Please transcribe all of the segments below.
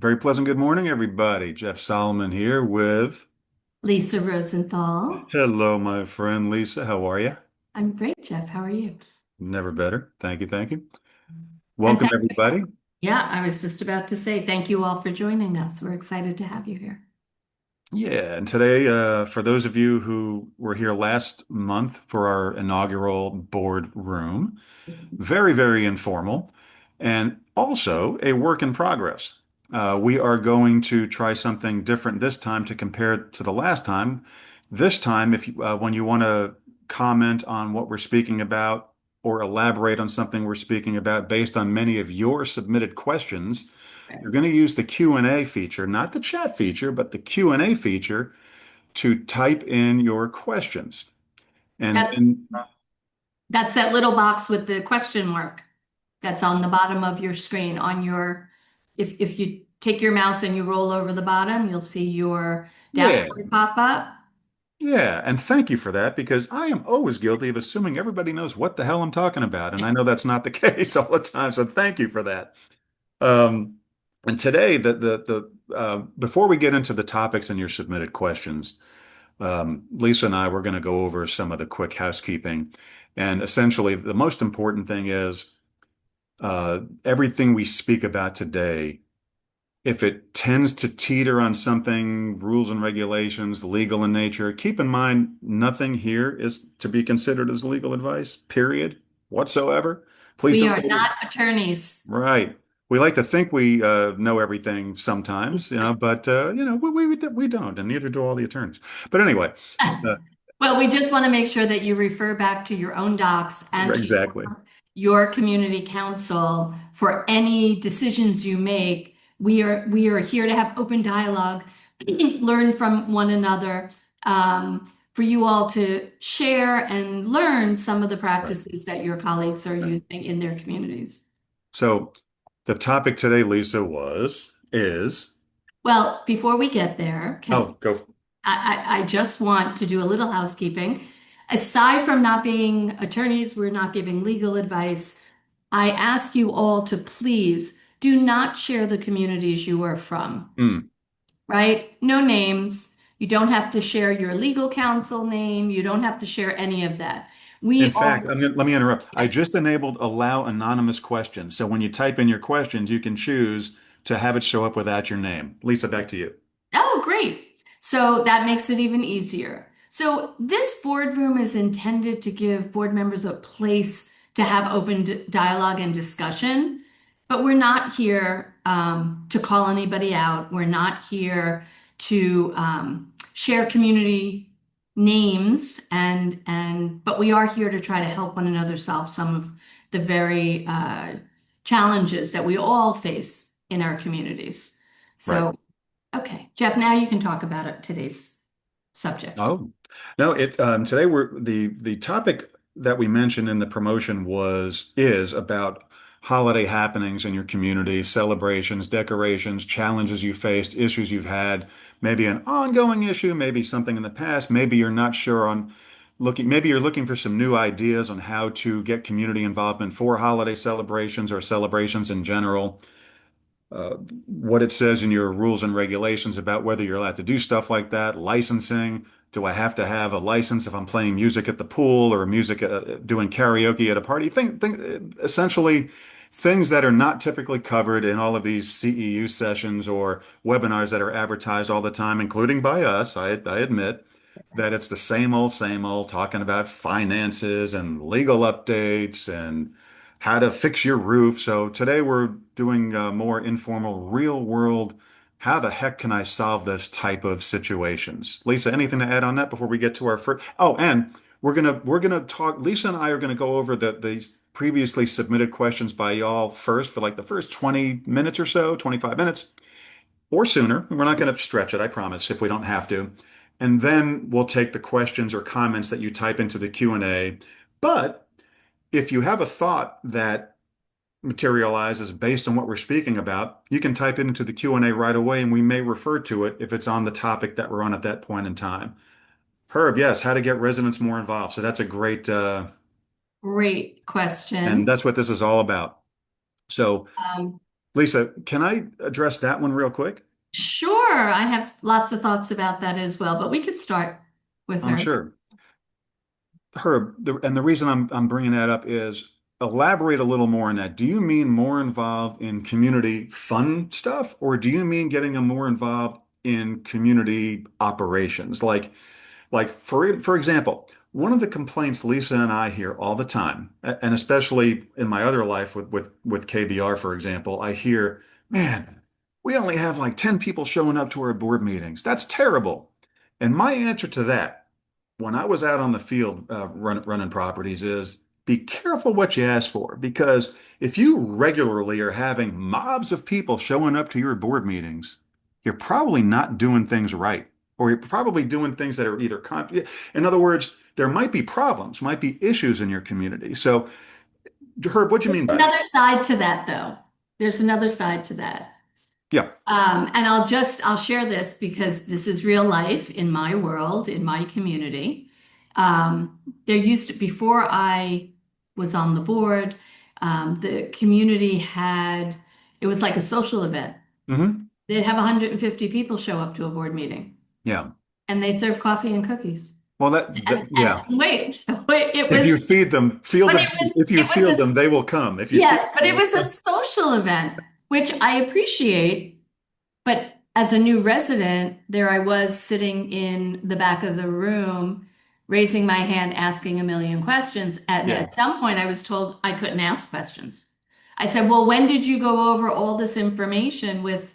Very pleasant good morning, everybody. Jeff Solomon here with Lisa Rosenthal. hello, my friend Lisa. How are you? I'm great, Jeff. How are you? Never better. Thank you. Thank you. And Welcome, everybody. yeah, I was just about to say thank you all for joining us. We're excited to have you here. Yeah, and today, for those of you who were here last month for our inaugural board room, very, very informal, and also a work in progress. We are going to try something different this time to compare it to the last time. This time, if you, when you want to comment on what we're speaking about or elaborate on something we're speaking about based on many of your submitted questions, you're going to use the Q&A feature, not the chat feature, but the Q&A feature to type in your questions. And That's then, that's that little box with the question mark that's on the bottom of your screen on your if you take your mouse and you roll over the bottom, you'll see your yeah, dashboard pop up. yeah, and thank you for that because I am always guilty of assuming everybody knows what the hell I'm talking about, and I know that's not the case all the time. So thank you for that. Um, and today, the before we get into the topics and your submitted questions, Lisa and I we're going to go over some of the quick housekeeping, and essentially the most important thing is everything we speak about today. If it tends to teeter on something, rules and regulations, legal in nature, keep in mind nothing here is to be considered as legal advice, period, whatsoever. Please We don't are take it. not attorneys. Right. We like to think we know everything sometimes, but we don't, and neither do all the attorneys. But anyway, uh, Well, we just want to make sure that you refer back to your own docs and to exactly. your community council for any decisions you make. We are here to have open dialogue, learn from one another, for you all to share and learn some of the Right. practices that your colleagues are Right. using in their communities. So the topic today, Lisa, is, Well, before we get there, oh, go. I just want to do a little housekeeping. Aside from not being attorneys, we're not giving legal advice. I ask you all to please do not share the communities you are from, Mm. right? No names. You don't have to share your legal counsel name. You don't have to share any of that. In We fact, all, let me interrupt. I yeah. just enabled allow anonymous questions. So when you type in your questions, you can choose to have it show up without your name. Lisa, back to you. Oh, great. So that makes it even easier. So this boardroom is intended to give board members a place to have open dialogue and discussion, but we're not here to call anybody out. We're not here to share community names but we are here to try to help one another solve some of the very challenges that we all face in our communities. Right. So okay, Jeff, now you can talk about today's subject. Oh, no, today the topic that we mentioned in the promotion is about holiday happenings in your community, celebrations, decorations, challenges you faced, issues you've had, maybe an ongoing issue, maybe something in the past, maybe you're not sure on maybe you're looking for some new ideas on how to get community involvement for holiday celebrations or celebrations in general, uh, what it says in your rules and regulations about whether you're allowed to do stuff like that, licensing. Do I have to have a license if I'm playing music at the pool or music doing karaoke at a party? Essentially things that are not typically covered in all of these CEU sessions or webinars that are advertised all the time, including by us. I admit that it's the same old talking about finances and legal updates and how to fix your roof. So today we're doing more informal, real world. How the heck can I solve this type of situations? Lisa, anything to add on that before we get to our first? Oh, and we're gonna talk. Lisa and I are gonna go over the previously submitted questions by y'all first for like the first 20 minutes or so, 25 minutes or sooner. We're not going to stretch it, I promise, if we don't have to. And then we'll take the questions or comments that you type into the Q&A. But if you have a thought that materializes based on what we're speaking about, you can type it into the Q&A right away, and we may refer to it if it's on the topic that we're on at that point in time. Herb, yes, how to get residents more involved. So that's a great, Great and question. that's what this is all about. So Um, Lisa, can I address that one real quick? Sure, I have lots of thoughts about that as well, but we could start with I'm her. sure. Herb, and the reason I'm bringing that up is elaborate a little more on that. Do you mean more involved in community fun stuff, or do you mean getting them more involved in community operations? Like for example, one of the complaints Lisa and I hear all the time, and especially in my other life with KBR, for example, I hear, man, we only have like 10 people showing up to our board meetings. That's terrible. And my answer to that, when I was out on the field running properties, is be careful what you ask for, because if you regularly are having mobs of people showing up to your board meetings, you're probably not doing things right, or you're probably doing things that are either in other words, there might be problems, might be issues in your community. So, Herb, what do you mean by that? Another side to that, though. There's another side to that. Yeah. And I'll share this because this is real life in my world, in my community. There used to, before I was on the board, the community had, it was like a social event. Hmm. They'd have 150 people show up to a board meeting Yeah. and they serve coffee and cookies. Well, that And yeah. wait, so it If was, you feed them, field but them. If you it was field them, they will come. If you feed yes, but them, they it will was a come. social event, which I appreciate. But as a new resident, there I was sitting in the back of the room, raising my hand, asking a million questions. And Yeah. at some point, I was told I couldn't ask questions. I said, well, when did you go over all this information with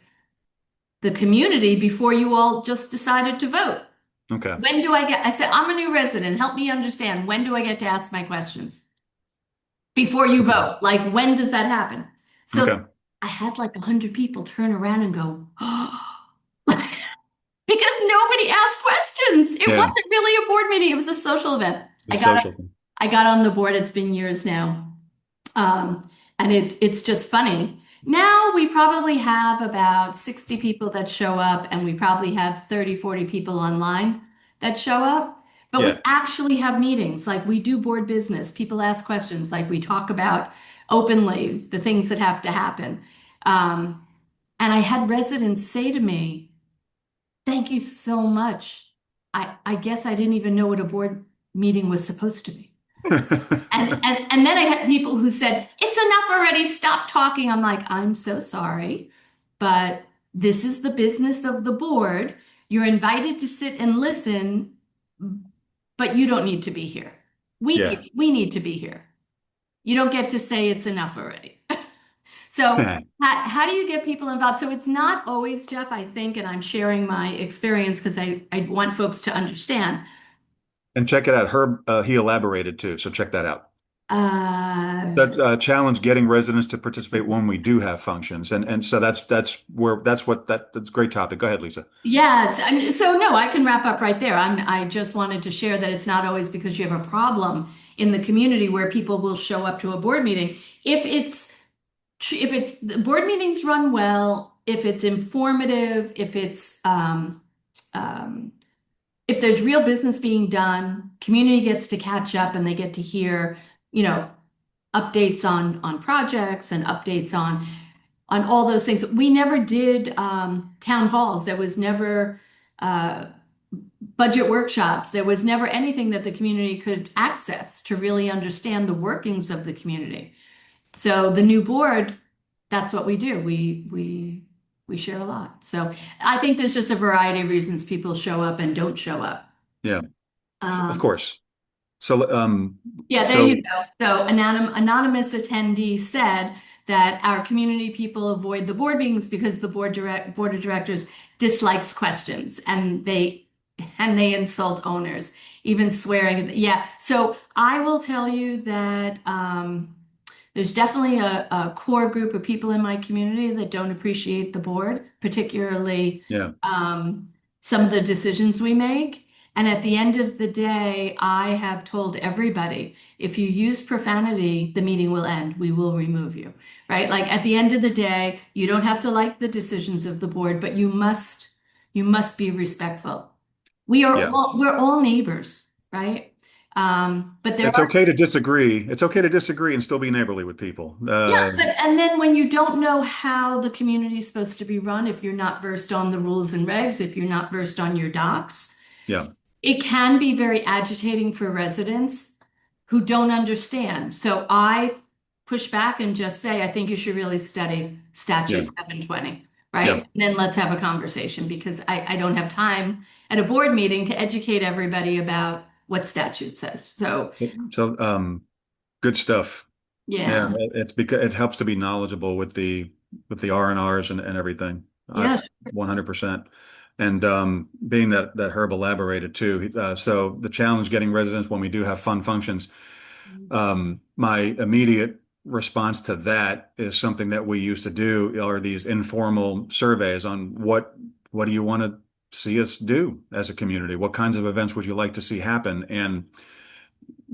the community before you all just decided to vote? Okay. When do I get, I said, I'm a new resident. Help me understand. When do I get to ask my questions? Before you Okay. vote. Like, when does that happen? So Okay. I had like 100 people turn around and go, oh, because nobody asked questions. It Yeah. wasn't really a board meeting. It was a social event. The social thing. I got on the board. It's been years now. And it's just funny. Now we probably have about 60 people that show up, and we probably have 30, 40 people online that show up. But we Yeah. actually have meetings, like we do board business. People ask questions, like we talk about openly the things that have to happen. Um, and I had residents say to me, thank you so much. I guess I didn't even know what a board meeting was supposed to be. And then I had people who said, "It's enough already. Stop talking." I'm like, "I'm so sorry, but this is the business of the board. You're invited to sit and listen, but you don't need to be here. Yeah. We need to be here. You don't get to say it's enough already." So how do you get people involved? So it's not always, Jeff, I think, and I'm sharing my experience because I want folks to understand. And check it out. Herb, he elaborated too, so check that out. Uh, That challenge getting residents to participate when we do have functions, and so that's a great topic. Go ahead, Lisa. yes, and so no, I can wrap up right there. I just wanted to share that it's not always because you have a problem in the community where people will show up to a board meeting. If it's the board meetings run well, if it's informative, um, if there's real business being done, community gets to catch up and they get to hear, you know, updates on projects and updates on all those things. We never did town halls. There was never uh, budget workshops. There was never anything that the community could access to really understand the workings of the community. So the new board, that's what we do. We share a lot. So I think there's just a variety of reasons people show up and don't show up. Yeah, of Um, course. So, yeah, there you so go. So anonymous attendee said that our community people avoid the board meetings because the board of directors dislikes questions and they insult owners, even swearing. Yeah. So I will tell you that there's definitely a core group of people in my community that don't appreciate the board, particularly yeah, some of the decisions we make. And at the end of the day, I have told everybody, if you use profanity, the meeting will end. We will remove you, right? Like at the end of the day, you don't have to like the decisions of the board, but you must be respectful. yeah, We're all neighbors, right? But there It's are, okay to disagree. It's okay to disagree and still be neighborly with people. yeah, but and then when you don't know how the community is supposed to be run, if you're not versed on the rules and regs, if you're not versed on your docs, Yeah, it can be very agitating for residents who don't understand. So I push back and just say, I think you should really study yeah, statute 720, right? yeah. And then let's have a conversation because I don't have time at a board meeting to educate everybody about what statute says. So, So, good stuff. Yeah, yeah, it's because it helps to be knowledgeable with the R&Rs and everything. I yeah. 100%. And being that Herb elaborated too. So the challenge getting residents when we do have fun functions. My immediate response to that is something that we used to do are these informal surveys on what do you want to see us do as a community? What kinds of events would you like to see happen? And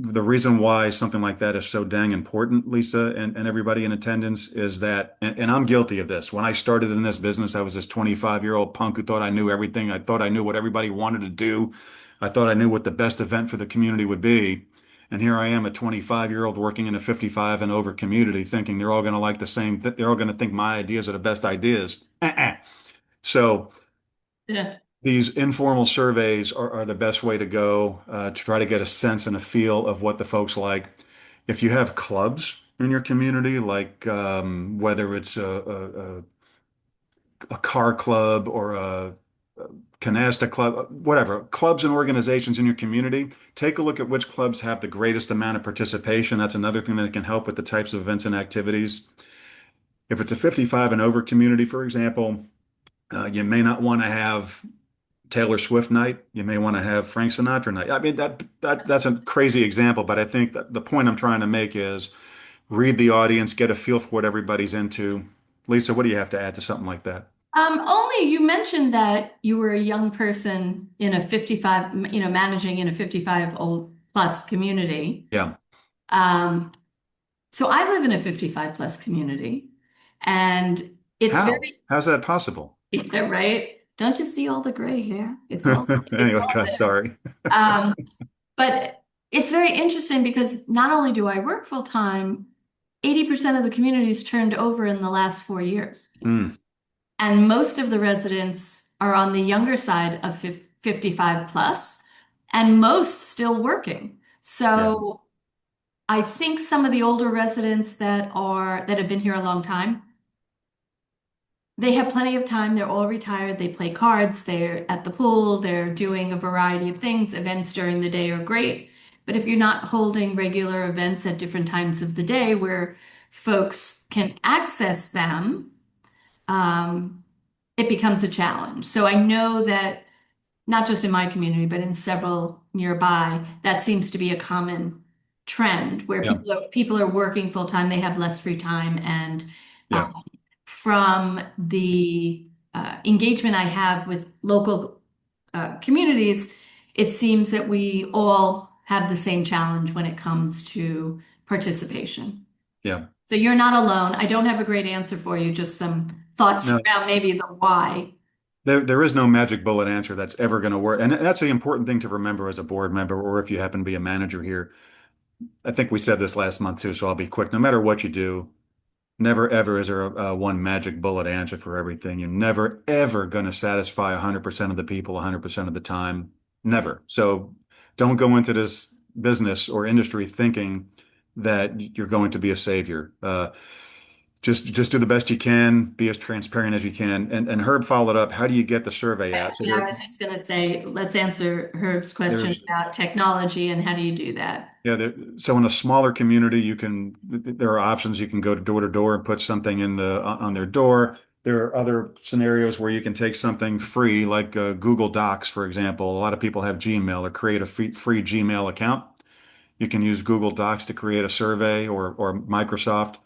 the reason why something like that is so dang important, Lisa, and everybody in attendance is that, and I'm guilty of this. When I started in this business, I was this 25-year-old punk who thought I knew everything. I thought I knew what everybody wanted to do. I thought I knew what the best event for the community would be. And here I am, a 25-year-old working in a 55 and over community, thinking they're all going to like the same, they're all going to think my ideas are the best ideas. So Yeah. these informal surveys are the best way to go to try to get a sense and a feel of what the folks like. If you have clubs in your community, like whether it's a car club or a canasta club, whatever, clubs and organizations in your community, take a look at which clubs have the greatest amount of participation. That's another thing that can help with the types of events and activities. If it's a 55 and over community, for example, you may not want to have Taylor Swift night. You may want to have Frank Sinatra night. I mean, that's a crazy example, but I think that the point I'm trying to make is read the audience, get a feel for what everybody's into. Lisa, what do you have to add to something like that? Only you mentioned that you were a young person in a 55, managing in a 55 old plus community. Yeah. Um, so I live in a 55 plus community and it's How? very, How's that possible? yeah, right? Don't you see all the gray hair? It's Anyway, all God, there. sorry. Um, but it's very interesting because not only do I work full time, 80% of the community's turned over in the last 4 years. Hmm. And most of the residents are on the younger side of 55 plus, and most still working. Yeah. So I think some of the older residents that have been here a long time, they have plenty of time. They're all retired. They play cards. They're at the pool. They're doing a variety of things. Events during the day are great. But if you're not holding regular events at different times of the day where folks can access them, um, it becomes a challenge. So I know that not just in my community, but in several nearby, that seems to be a common trend where Yeah. people are working full time, they have less free time, and Yeah. from the engagement I have with local communities, it seems that we all have the same challenge when it comes to participation. Yeah. So you're not alone. I don't have a great answer for you, just some thoughts No, around maybe the why. there is no magic bullet answer that's ever going to work. And that's the important thing to remember as a board member, or if you happen to be a manager here. I think we said this last month too, so I'll be quick. No matter what you do, never ever is there one magic bullet answer for everything. You're never ever going to satisfy 100% of the people 100% of the time. Never. So don't go into this business or industry thinking that you're going to be a savior. Just do the best you can, be as transparent as you can. And Herb followed up. How do you get the survey out? So Yeah, I was just going to say, let's answer Herb's question there's about technology and how do you do that? Yeah, so in a smaller community, there are options. You can go to door and put something in on their door. There are other scenarios where you can take something free, like Google Docs, for example. A lot of people have Gmail or create a free Gmail account. You can use Google Docs to create a survey or Microsoft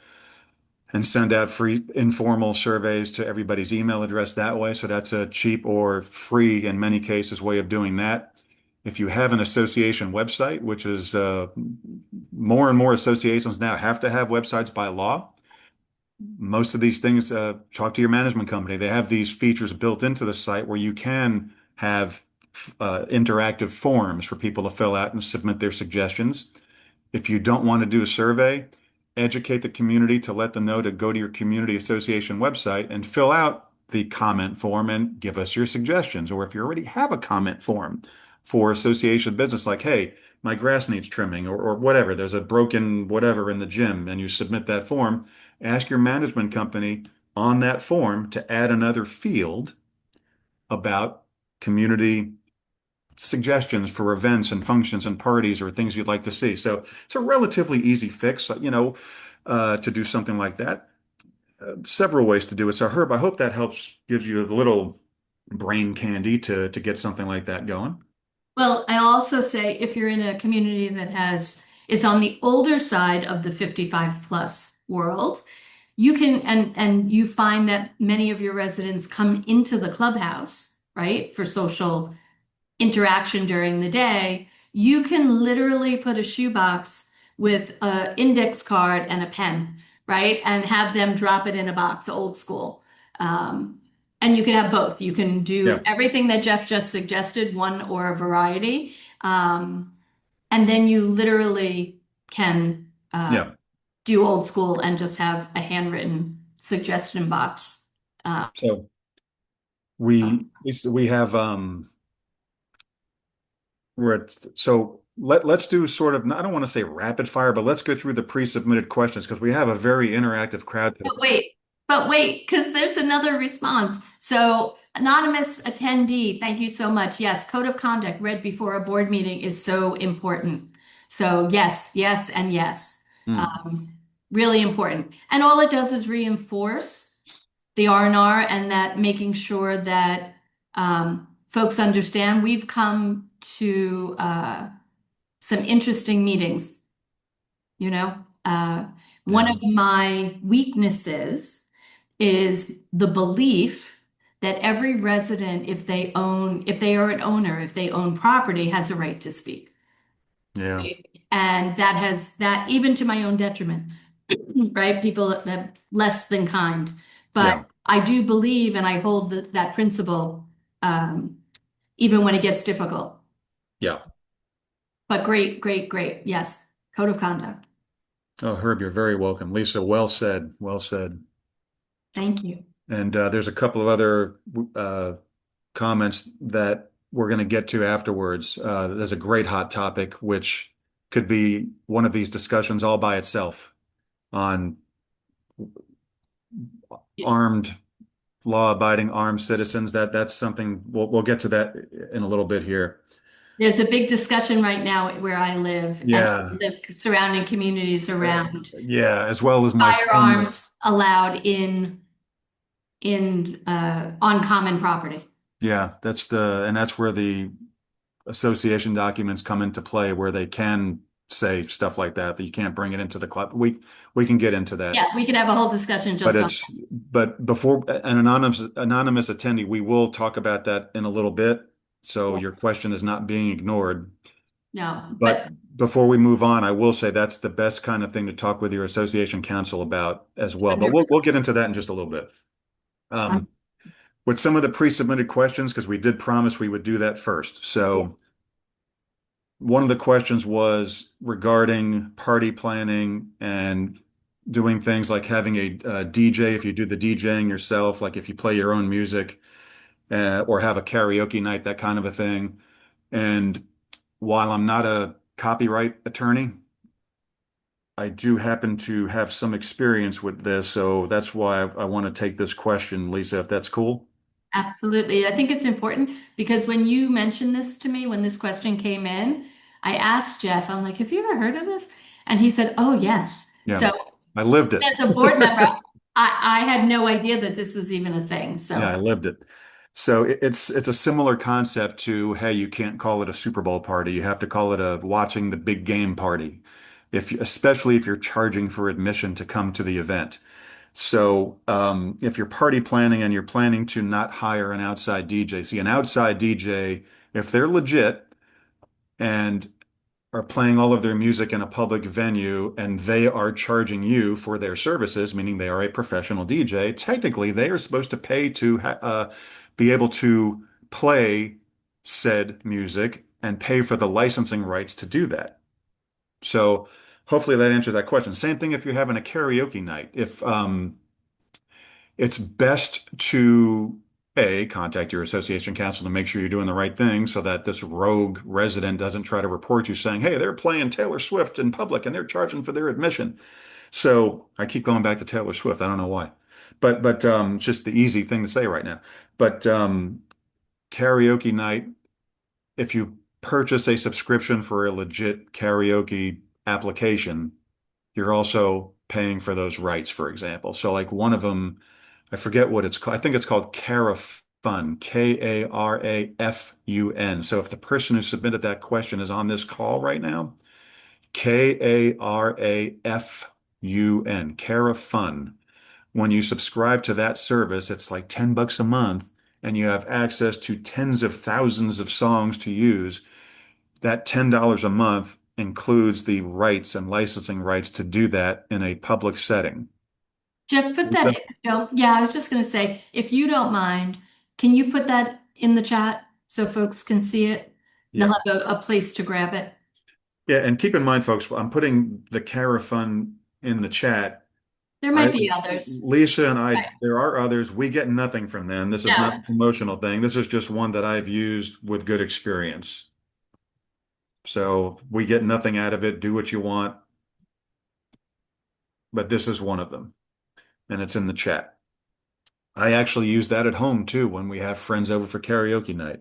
and send out free informal surveys to everybody's email address that way. So that's a cheap or free, in many cases, way of doing that. If you have an association website, which is more and more associations now have to have websites by law. Most of these things, talk to your management company. They have these features built into the site where you can have interactive forms for people to fill out and submit their suggestions. If you don't want to do a survey, educate the community to let them know to go to your community association website and fill out the comment form and give us your suggestions. Or if you already have a comment form for association business, like, hey, my grass needs trimming or whatever, there's a broken whatever in the gym, and you submit that form, ask your management company on that form to add another field about community suggestions for events and functions and parties or things you'd like to see. So it's a relatively easy fix, to do something like that. Several ways to do it. So Herb, I hope that helps, gives you a little brain candy to get something like that going. Well, I'll also say if you're in a community that is on the older side of the 55 plus world, you can and you find that many of your residents come into the clubhouse, right, for social interaction during the day, you can literally put a shoebox with an index card and a pen, right? And have them drop it in a box, old school. Um, and you can have both. You can do Yeah, everything that Jeff just suggested, one or a variety. And then you literally can yeah. do old school and just have a handwritten suggestion box. Uh, So we have let's do sort of, I don't want to say rapid fire, but let's go through the pre-submitted questions because we have a very interactive crowd today. But wait, but wait, because there's another response. So, anonymous attendee, thank you so much. Yes, code of conduct read before a board meeting is so important. So, yes, yes, and yes. Hmm. Um, really important. And all it does is reinforce the R&R and that making sure that folks understand we've come to some interesting meetings you know, uh, one Yeah. of my weaknesses is the belief that every resident, if they are an owner, if they own property, has a right to speak. Yeah. And that even to my own detriment, right? People that less than kind. But Yeah. I do believe and I hold that principle, um, even when it gets difficult. Yeah. But great, great, great. Yes. Code of conduct. Oh, Herb, you're very welcome. Lisa, well said. Well said. Thank you. And there's a couple of other comments that we're going to get to afterwards. There's a great hot topic, which could be one of these discussions all by itself on armed, law-abiding armed citizens. That's something we'll get to that in a little bit here. There's a big discussion right now where I live and Yeah. the surrounding communities around Yeah, as well as my former. firearms allowed in on common property. Yeah, and that's where the association documents come into play, where they can say stuff like that you can't bring it into the club. We can get into that. Yeah, we could have a whole discussion But just on it's but before an anonymous attendee, we will talk about that in a little bit. So that. your question is not being ignored. No, but But before we move on, I will say that's the best kind of thing to talk with your association counsel about as well. But we'll 100%. get into that in just a little bit. With some of the pre-submitted questions, because we did promise we would do that first. So one of the questions was regarding party planning and doing things like having a DJ, if you do the DJing yourself, like if you play your own music, or have a karaoke night, that kind of a thing. And while I'm not a copyright attorney, I do happen to have some experience with this, so that's why I want to take this question, Lisa, if that's cool. absolutely. I think it's important because when you mentioned this to me, when this question came in, I asked Jeff, I'm like, have you ever heard of this? And he said, oh, yes. Yeah, So I lived it. as a board member, I had no idea that this was even a thing. Yeah, So I lived it. So it's a similar concept to, hey, you can't call it a Super Bowl party. You have to call it a watching the big game party. Especially if you're charging for admission to come to the event. So if you're party planning and you're planning to not hire an outside DJ, see an outside DJ, if they're legit and are playing all of their music in a public venue and they are charging you for their services, meaning they are a professional DJ, technically they are supposed to pay to be able to play said music and pay for the licensing rights to do that. So hopefully that answers that question. Same thing if you're having a karaoke night. If it's best to contact your association council to make sure you're doing the right thing so that this rogue resident doesn't try to report you saying, hey, they're playing Taylor Swift in public and they're charging for their admission. So I keep going back to Taylor Swift. I don't know why. But it's just the easy thing to say right now. But karaoke night, if you purchase a subscription for a legit karaoke application, you're also paying for those rights, for example. So like one of them, I forget what it's called. I think it's called Carafun, Karafun. So if the person who submitted that question is on this call right now, Karafun, Carafun. When you subscribe to that service, it's like $10 a month, and you have access to tens of thousands of songs to use. That $10 a month includes the rights and licensing rights to do that in a public setting. Jeff, put that, Lisa? yeah, I was just going to say, if you don't mind, can you put that in the chat so folks can see it? They'll Yeah. have a place to grab it. Yeah, and keep in mind, folks, I'm putting the Carafun in the chat. There might be others. Lisa and I, Right. there are others. We get nothing from them. This is not No. a promotional thing. This is just one that I've used with good experience. So we get nothing out of it. Do what you want, but this is one of them, and it's in the chat. I actually use that at home too when we have friends over for karaoke night.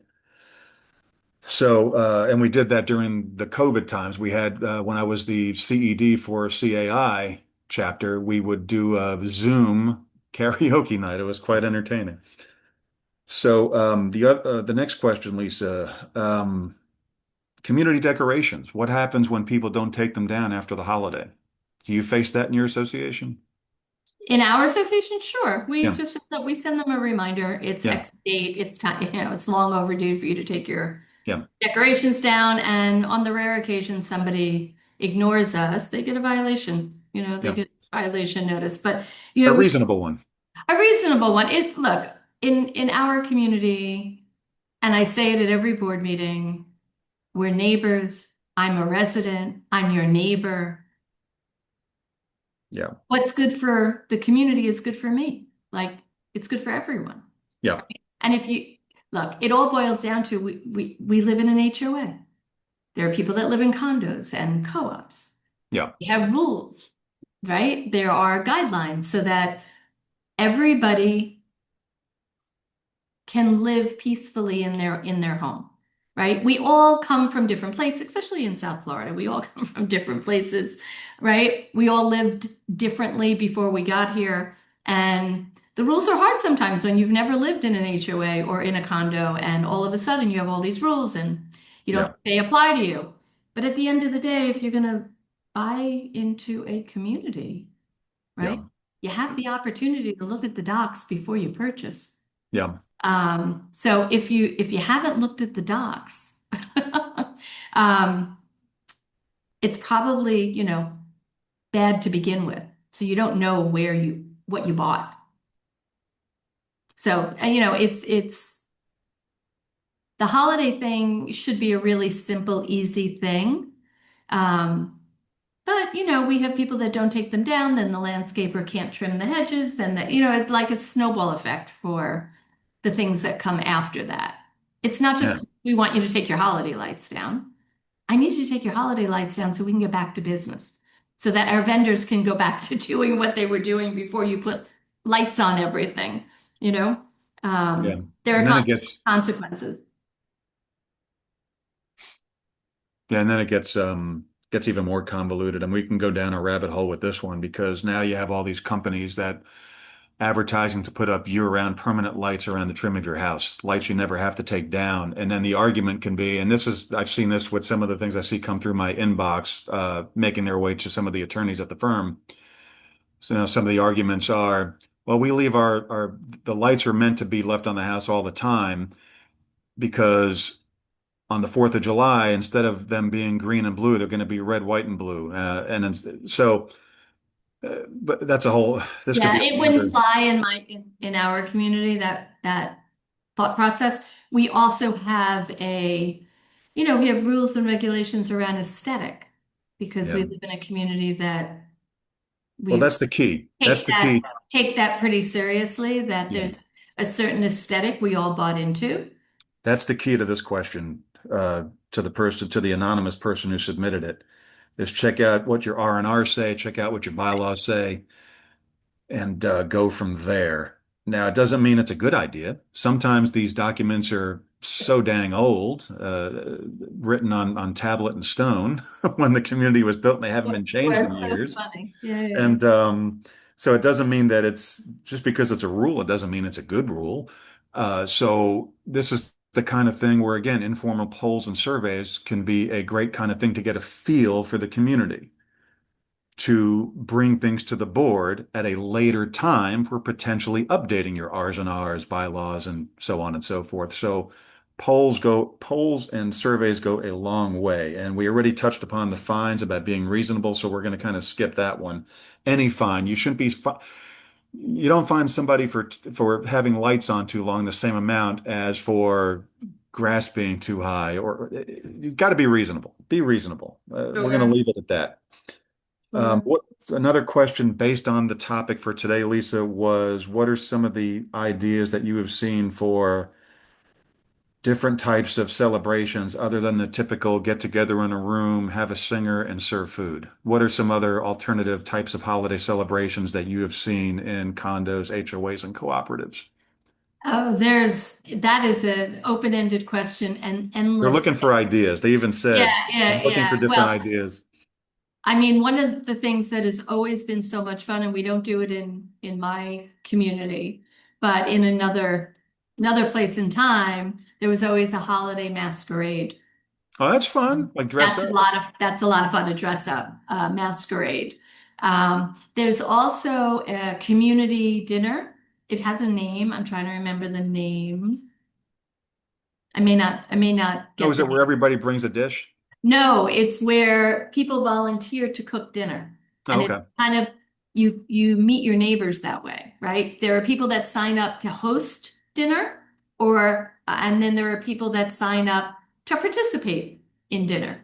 So, and we did that during the COVID times. We had, when I was the CED for CAI chapter, we would do a Zoom karaoke night. It was quite entertaining. So, the next question, Lisa, community decorations. What happens when people don't take them down after the holiday? Do you face that in your association? In our association, sure. We Yeah, just we send them a reminder. It's yeah, X date. It's time, it's long overdue for you to take your yeah, decorations down. And on the rare occasion somebody ignores us, they get a violation. They yeah. get a violation notice. But A we reasonable one. a reasonable one. It look in our community, and I say it at every board meeting, we're neighbors. I'm a resident. I'm your neighbor. Yeah, What's good for the community is good for me. Like it's good for everyone. yeah, And if you look, it all boils down to we live in an HOA. There are people that live in condos and co-ops. yeah, We have rules, right? There are guidelines so that everybody can live peacefully in their home, right? We all come from different places, especially in South Florida. We all come from different places, right? We all lived differently before we got here, and the rules are hard sometimes when you've never lived in an HOA or in a condo, and all of a sudden you have all these rules and you don't yeah, they apply to you. But at the end of the day, if you're going to buy into a community, right? yeah, You have the opportunity to look at the docs before you purchase. yeah, So if you haven't looked at the docs, um, it's probably, bad to begin with. So you don't know what you bought. So, it's the holiday thing should be a really simple, easy thing. Um, but we have people that don't take them down, then the landscaper can't trim the hedges, then it's like a snowball effect for the things that come after that. It's not yeah, just we want you to take your holiday lights down. I need you to take your holiday lights down so we can get back to business. So that our vendors can go back to doing what they were doing before you put lights on everything, you know? yeah. There are And then it gets, consequences. yeah, and then it gets even more convoluted. And we can go down a rabbit hole with this one because now you have all these companies that advertising to put up year-round permanent lights around the trim of your house, lights you never have to take down. And then the argument can be, and I've seen this with some of the things I see come through my inbox, making their way to some of the attorneys at the firm. So now some of the arguments are, well, we leave the lights are meant to be left on the house all the time because on the 4th of July, instead of them being green and blue, they're going to be red, white, and blue. But that's this could Yeah, be it wouldn't another, fly in our community, that thought process. We also have we have rules and regulations around aesthetic because we Yeah. live in a community that Well, we that's the key. That's the key. take that pretty seriously, that Yeah. there's a certain aesthetic we all bought into. That's the key to this question, to the person, to the anonymous person who submitted it, is check out what your R&R say, check out what your bylaws say, and go from there. Now, it doesn't mean it's a good idea. Sometimes these documents are so dang old, written on tablet and stone when the community was built and they haven't been changed in We're so years. funny. Yeah, yeah, yeah. And so it doesn't mean that it's just because it's a rule, it doesn't mean it's a good rule. So this is the kind of thing where, again, informal polls and surveys can be a great kind of thing to get a feel for the community, to bring things to the board at a later time for potentially updating your R's and R's, bylaws, and so on and so forth. So polls and surveys go a long way. And we already touched upon the fines about being reasonable, so we're going to kind of skip that one. Any fine, you shouldn't be, you don't fine somebody for having lights on too long the same amount as for grass being too high, or you've got to be reasonable. Be reasonable. We're going to Sure, leave it at that. sure. What another question based on the topic for today, Lisa, was what are some of the ideas that you have seen for different types of celebrations other than the typical get together in a room, have a singer, and serve food? What are some other alternative types of holiday celebrations that you have seen in condos, HOAs, and cooperatives? Oh, that is an open-ended question and They're endless. looking for ideas. They even Yeah, said, I'm yeah, looking yeah. for different Well, ideas. I mean, one of the things that has always been so much fun, and we don't do it in my community, but in another place in time, there was always a holiday masquerade. Oh, that's fun. Like dress up. That's a lot of fun to dress up, masquerade. There's also a community dinner. It has a name. I'm trying to remember the name. I may not Oh, get is the it where name. everybody brings a dish? No, it's where people volunteer to cook dinner. Oh, And it's okay. kind of you meet your neighbors that way, right? There are people that sign up to host dinner or and then there are people that sign up to participate in dinner,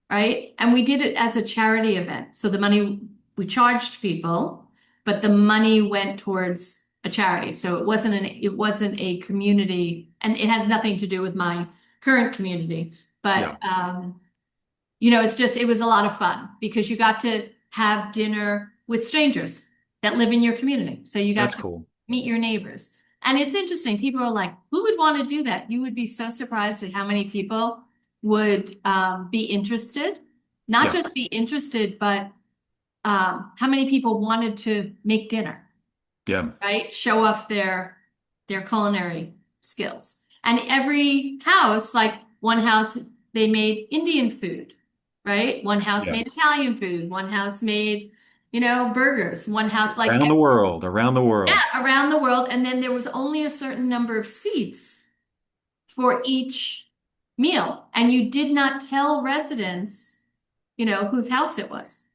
right? And we did it as a charity event. So the money we charged people, but the money went towards a charity. So it wasn't a community and it had nothing to do with my current community. Yeah, But it was a lot of fun because you got to have dinner with strangers that live in your community. So you got that's to cool. meet your neighbors. And it's interesting. People are like, who would want to do that? You would be so surprised at how many people would be interested. Not Yeah, just be interested, but how many people wanted to make dinner, yeah, right? Show off their culinary skills. And every house, like one house, they made Indian food, right? One house yeah. made Italian food. One house made, burgers. One house Around the world, around the world. yeah, around the world. And then there was only a certain number of seats for each meal. And you did not tell residents, whose house it was.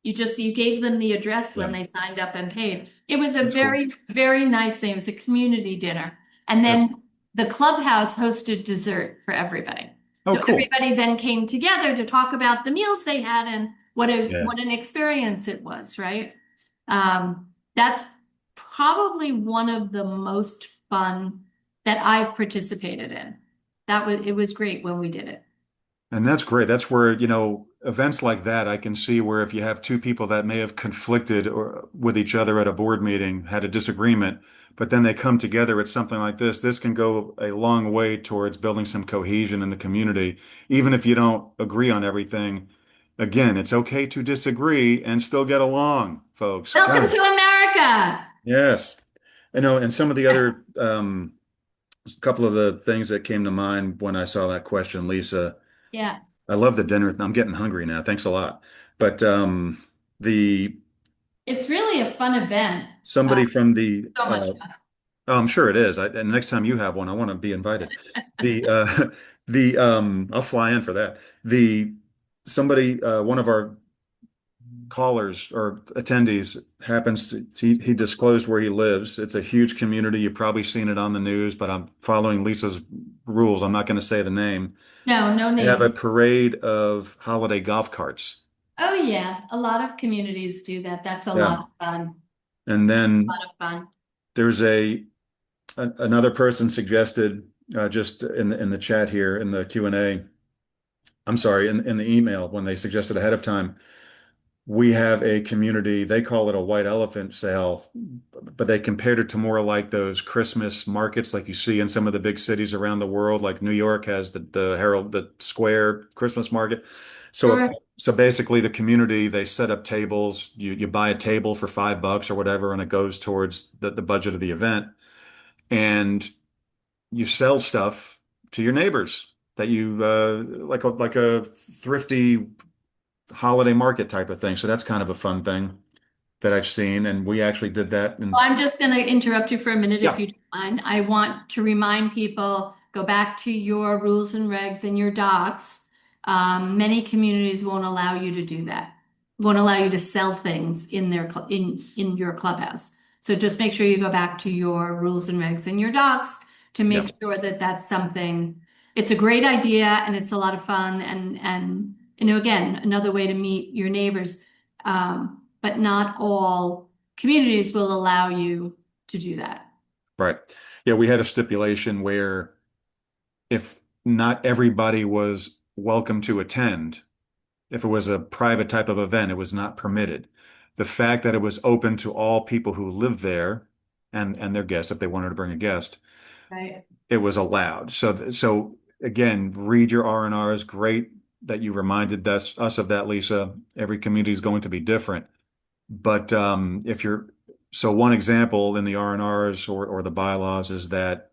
You gave them the address Yeah, when they signed up and paid. It was a that's cool. very, very nice thing. It was a community dinner. And That's then the clubhouse hosted dessert for everybody. oh, So cool. everybody then came together to talk about the meals they had and Yeah. what an experience it was, right? That's probably one of the most fun that I've participated in. It was great when we did it. And that's great. That's where, events like that, I can see where if you have two people that may have conflicted or with each other at a board meeting, had a disagreement, but then they come together at something like this can go a long way towards building some cohesion in the community. Even if you don't agree on everything, again, it's okay to disagree and still get along, folks. Welcome God, to America. yes. I know, and some of the other couple of the things that came to mind when I saw that question, Lisa. Yeah, I love the dinner. I'm getting hungry now. Thanks a lot. But the it's really a fun event. somebody from the So much fun. oh, I'm sure it is. And next time you have one, I want to be invited. The I'll fly in for that. The somebody one of our callers or attendees happens to, he disclosed where he lives. It's a huge community. You've probably seen it on the news, but I'm following Lisa's rules. I'm not going to say the name. No, no They have names. a parade of holiday golf carts. Oh yeah, a lot of communities do that. That's a Yeah. lot of fun. And A then lot of fun. there's another person suggested just in the chat here in the Q&A. I'm sorry, in the email when they suggested ahead of time. We have a community, they call it a white elephant sale, but they compared it to more like those Christmas markets like you see in some of the big cities around the world. Like New York has the Herald, the Square Christmas market. So Sure. so basically the community, they set up tables. You buy a table for $5 or whatever, and it goes towards the budget of the event. And you sell stuff to your neighbors that you like a thrifty holiday market type of thing. So that's kind of a fun thing that I've seen, and we actually did that. Well, And I'm just going to interrupt you for a minute if yeah, you don't mind. I want to remind people, go back to your rules and regs and your docs. Many communities won't allow you to do that. Won't allow you to sell things in in your clubhouse. So just make sure you go back to your rules and regs and your docs to yeah, make sure that that's something. It's a great idea and it's a lot of fun and again, another way to meet your neighbors. But not all communities will allow you to do that. right. Yeah, we had a stipulation where if not everybody was welcome to attend, if it was a private type of event, it was not permitted. The fact that it was open to all people who live there and their guests, if they wanted to bring a guest, Right. it was allowed. So again, read your R&Rs. Great that you reminded us of that, Lisa. Every community is going to be different. But if you're so one example in the R&Rs or the bylaws is that,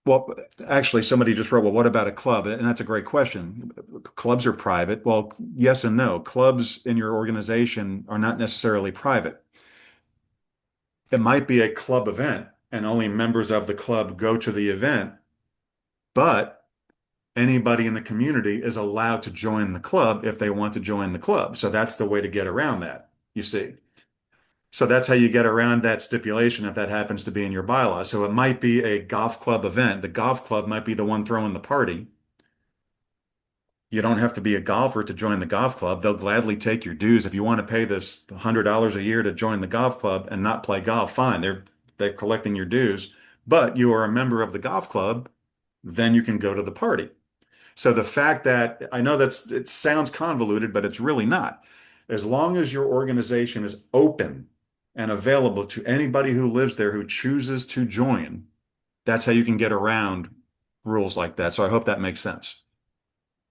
well, actually somebody just wrote, well, what about a club? And that's a great question. Clubs are private. Well, yes and no. Clubs in your organization are not necessarily private. It might be a club event and only members of the club go to the event, but anybody in the community is allowed to join the club if they want to join the club. So that's the way to get around that, you see. So that's how you get around that stipulation if that happens to be in your bylaw. So it might be a golf club event. The golf club might be the one throwing the party. You don't have to be a golfer to join the golf club. They'll gladly take your dues. If you want to pay this $100 a year to join the golf club and not play golf, fine. They're collecting your dues. But you are a member of the golf club, then you can go to the party. So the fact that I know it sounds convoluted, but it's really not. As long as your organization is open and available to anybody who lives there who chooses to join, that's how you can get around rules like that. So I hope that makes sense.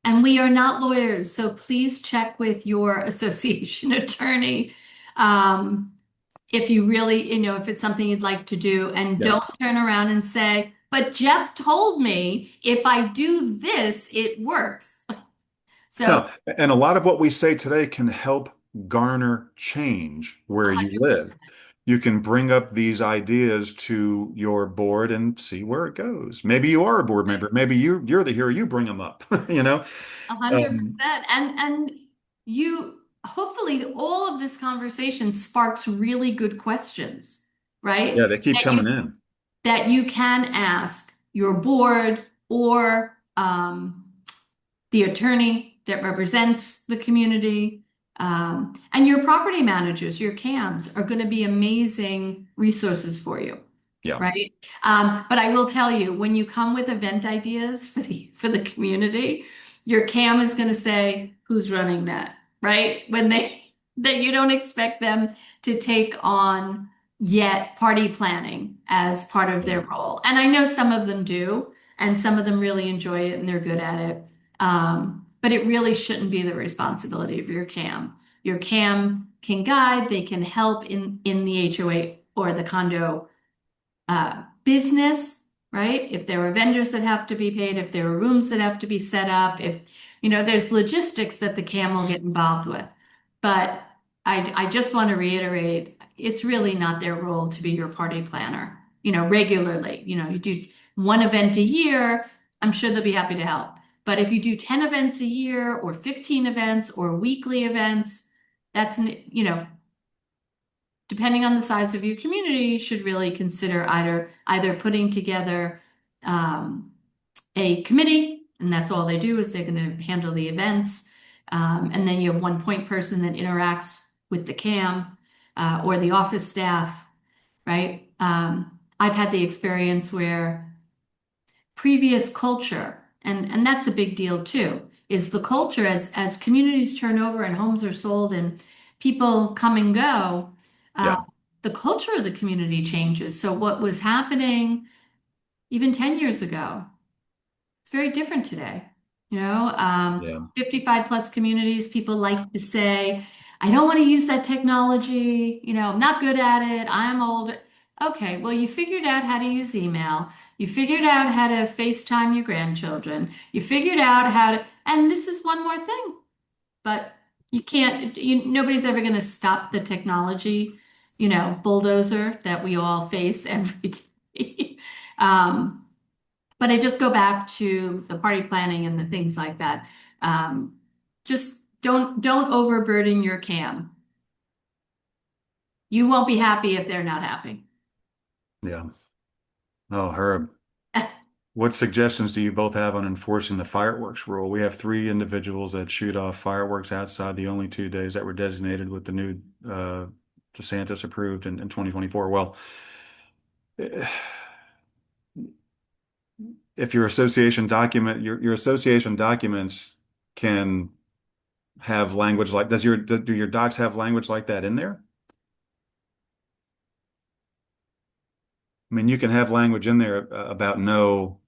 And we are not lawyers, so please check with your association attorney. Um, if you really, if it's something you'd like to do, and Yeah. don't turn around and say, but Jeff told me if I do this, it works. So No, and a lot of what we say today can help garner change where you live. 100%. You can bring up these ideas to your board and see where it goes. Maybe you are a board member. Maybe you're the hero. You bring them up, you know? A hundred Um, percent. And you hopefully all of this conversation sparks really good questions, right? yeah, they keep coming in. That you can ask your board or the attorney that represents the community. And your property managers, your CAMs, are going to be amazing resources for you, Yeah. right? But I will tell you, when you come with event ideas for the community, your CAM is going to say, "Who's running that?" Right? When they that you don't expect them to take on yet party planning as part of their role. And I know some of them do, and some of them really enjoy it and they're good at it. But it really shouldn't be the responsibility of your CAM. Your CAM can guide, they can help in the HOA or the condo business, right? If there are vendors that have to be paid, if there are rooms that have to be set up, if there's logistics that the CAM will get involved with. But I just want to reiterate, it's really not their role to be your party planner, regularly. You do one event a year, I'm sure they'll be happy to help. But if you do 10 events a year or 15 events or weekly events, That's, depending on the size of your community, you should really consider either putting together um, a committee, and that's all they do is they're going to handle the events, and then you have one point person that interacts with the CAM or the office staff, right? I've had the experience where previous culture, and that's a big deal too, is the culture as communities turn over and homes are sold and people come and go, uh, Yeah. the culture of the community changes. So what was happening even 10 years ago, it's very different today. You know, Yeah. 55 plus communities, people like to say, I don't want to use that technology. I'm not good at it. I'm old. Okay, well, you figured out how to use email. You figured out how to FaceTime your grandchildren. You figured out how to, and this is one more thing, but you can't, nobody's ever going to stop the technology, bulldozer that we all face every day. Um, but I just go back to the party planning and the things like that. Um, just don't overburden your CAM. You won't be happy if they're not happy. Yeah. Oh, Herb, what suggestions do you both have on enforcing the fireworks rule? We have three individuals that shoot off fireworks outside the only 2 days that were designated with the new DeSantis approved in 2024. Well, if your association document your association documents can have language like do your docs have language like that in there? I mean, you can have language in there about no